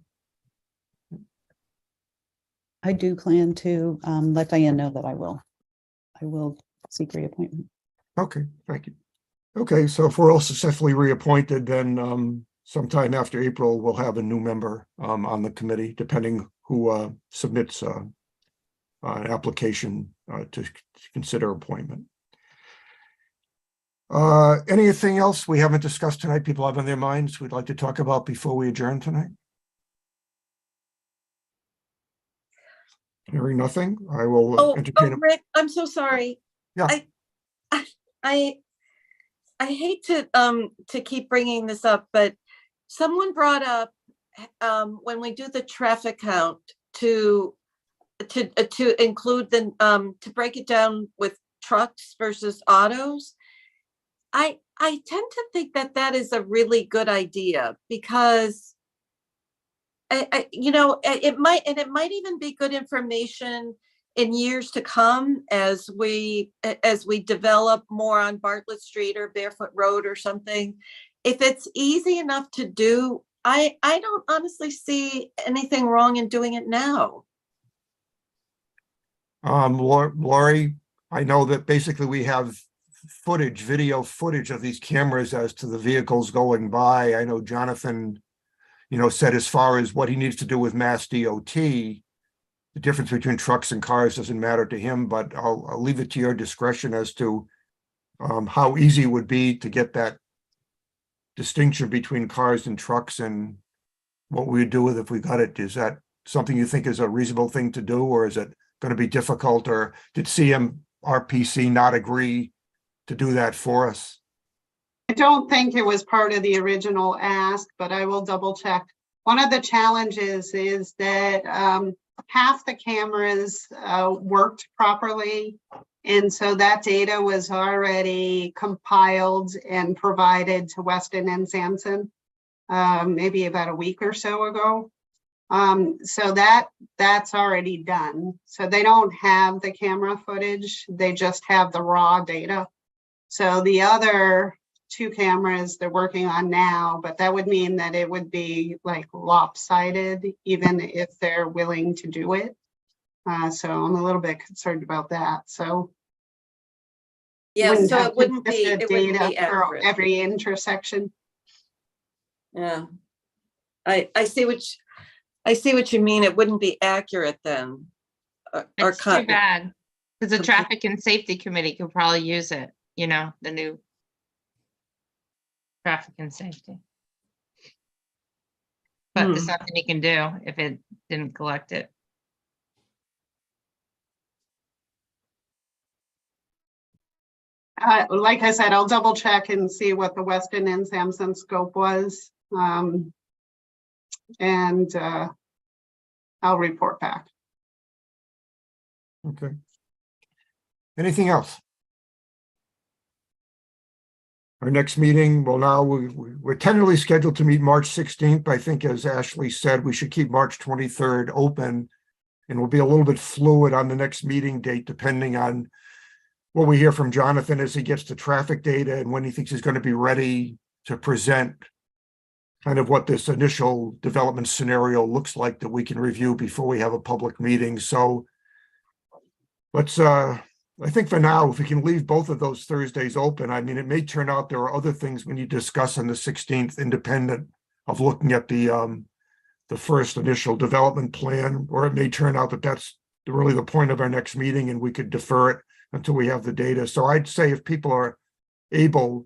I do plan to let Diane know that I will seek reappointment. Okay, thank you. Okay, so if we're all successfully reappointed, then sometime after April, we'll have a new member on the committee, depending who submits an application to consider appointment. Anything else we haven't discussed tonight, people have on their minds we'd like to talk about before we adjourn tonight? Hearing nothing, I will entertain. Rick, I'm so sorry. Yeah. I hate to keep bringing this up, but someone brought up when we do the traffic count to include the to break it down with trucks versus autos. I tend to think that is a really good idea, because it might even be good information in years to come as we develop more on Bartlett Street or Barefoot Road or something. If it's easy enough to do, I don't honestly see anything wrong in doing it now. Lori, I know that basically we have video footage of these cameras as to the vehicles going by. I know Jonathan, said as far as what he needs to do with Mass DOT, the difference between trucks and cars doesn't matter to him, but I'll leave it to your discretion as to how easy it would be to get that distinction between cars and trucks, and what we would do with it if we got it. Is that something you think is a reasonable thing to do, or is it going to be difficult, or did CMRPC not agree to do that for us? I don't think it was part of the original ask, but I will double check. One of the challenges is that half the cameras worked properly. And so that data was already compiled and provided to Weston and Sampson maybe about a week or so ago. So that's already done. So they don't have the camera footage, they just have the raw data. So the other 2 cameras they're working on now, but that would mean that it would be like lopsided, even if they're willing to do it. So I'm a little bit concerned about that, so. Yeah, wouldn't so have it wouldn't be, sufficient it wouldn't data be for accurate. every intersection. Yeah. I see what you mean. It wouldn't be accurate then. Or It's too cut. bad. Because the Okay. traffic and safety committee could probably use it, the new traffic and safety. But there's nothing you can do if it didn't collect it. Like I said, I'll double check and see what the Weston and Sampson scope was. And I'll report back. Okay. Anything else? Our next meeting, well, now we're tentatively scheduled to meet March 16th. I think, as Ashley said, we should keep March 23rd open. And we'll be a little bit fluid on the next meeting date, depending on what we hear from Jonathan as he gets the traffic data and when he thinks he's going to be ready to present kind of what this initial development scenario looks like that we can review before we have a public meeting. So let's, I think for now, if we can leave both of those Thursdays open, I mean, it may turn out there are other things we need to discuss on the 16th, independent of looking at the first initial development plan, or it may turn out that that's really the point of our next meeting and we could defer it until we have the data. So I'd say if people are able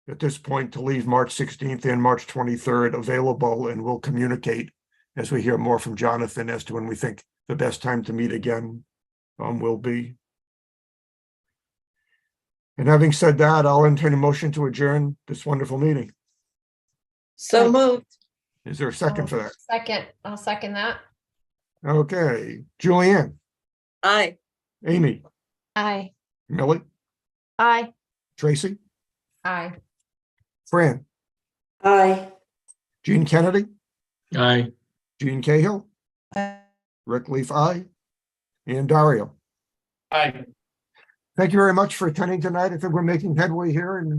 at this point to leave March 16th and March 23rd available, and we'll communicate as we hear more from Jonathan as to when we think the best time to meet again will be. And having said that, I'll entertain a motion to adjourn this wonderful meeting. So moved. Is there a second for that? Second, I'll second that. Okay, Julianne, Aye. Amy, Aye. Millie, Aye. Tracy, Aye. Fran, Aye. Gene Kennedy, Aye. Gene Cahill, Rick Leaf, aye, and Dario. Aye. Thank you very much for attending tonight. I think we're making headway here and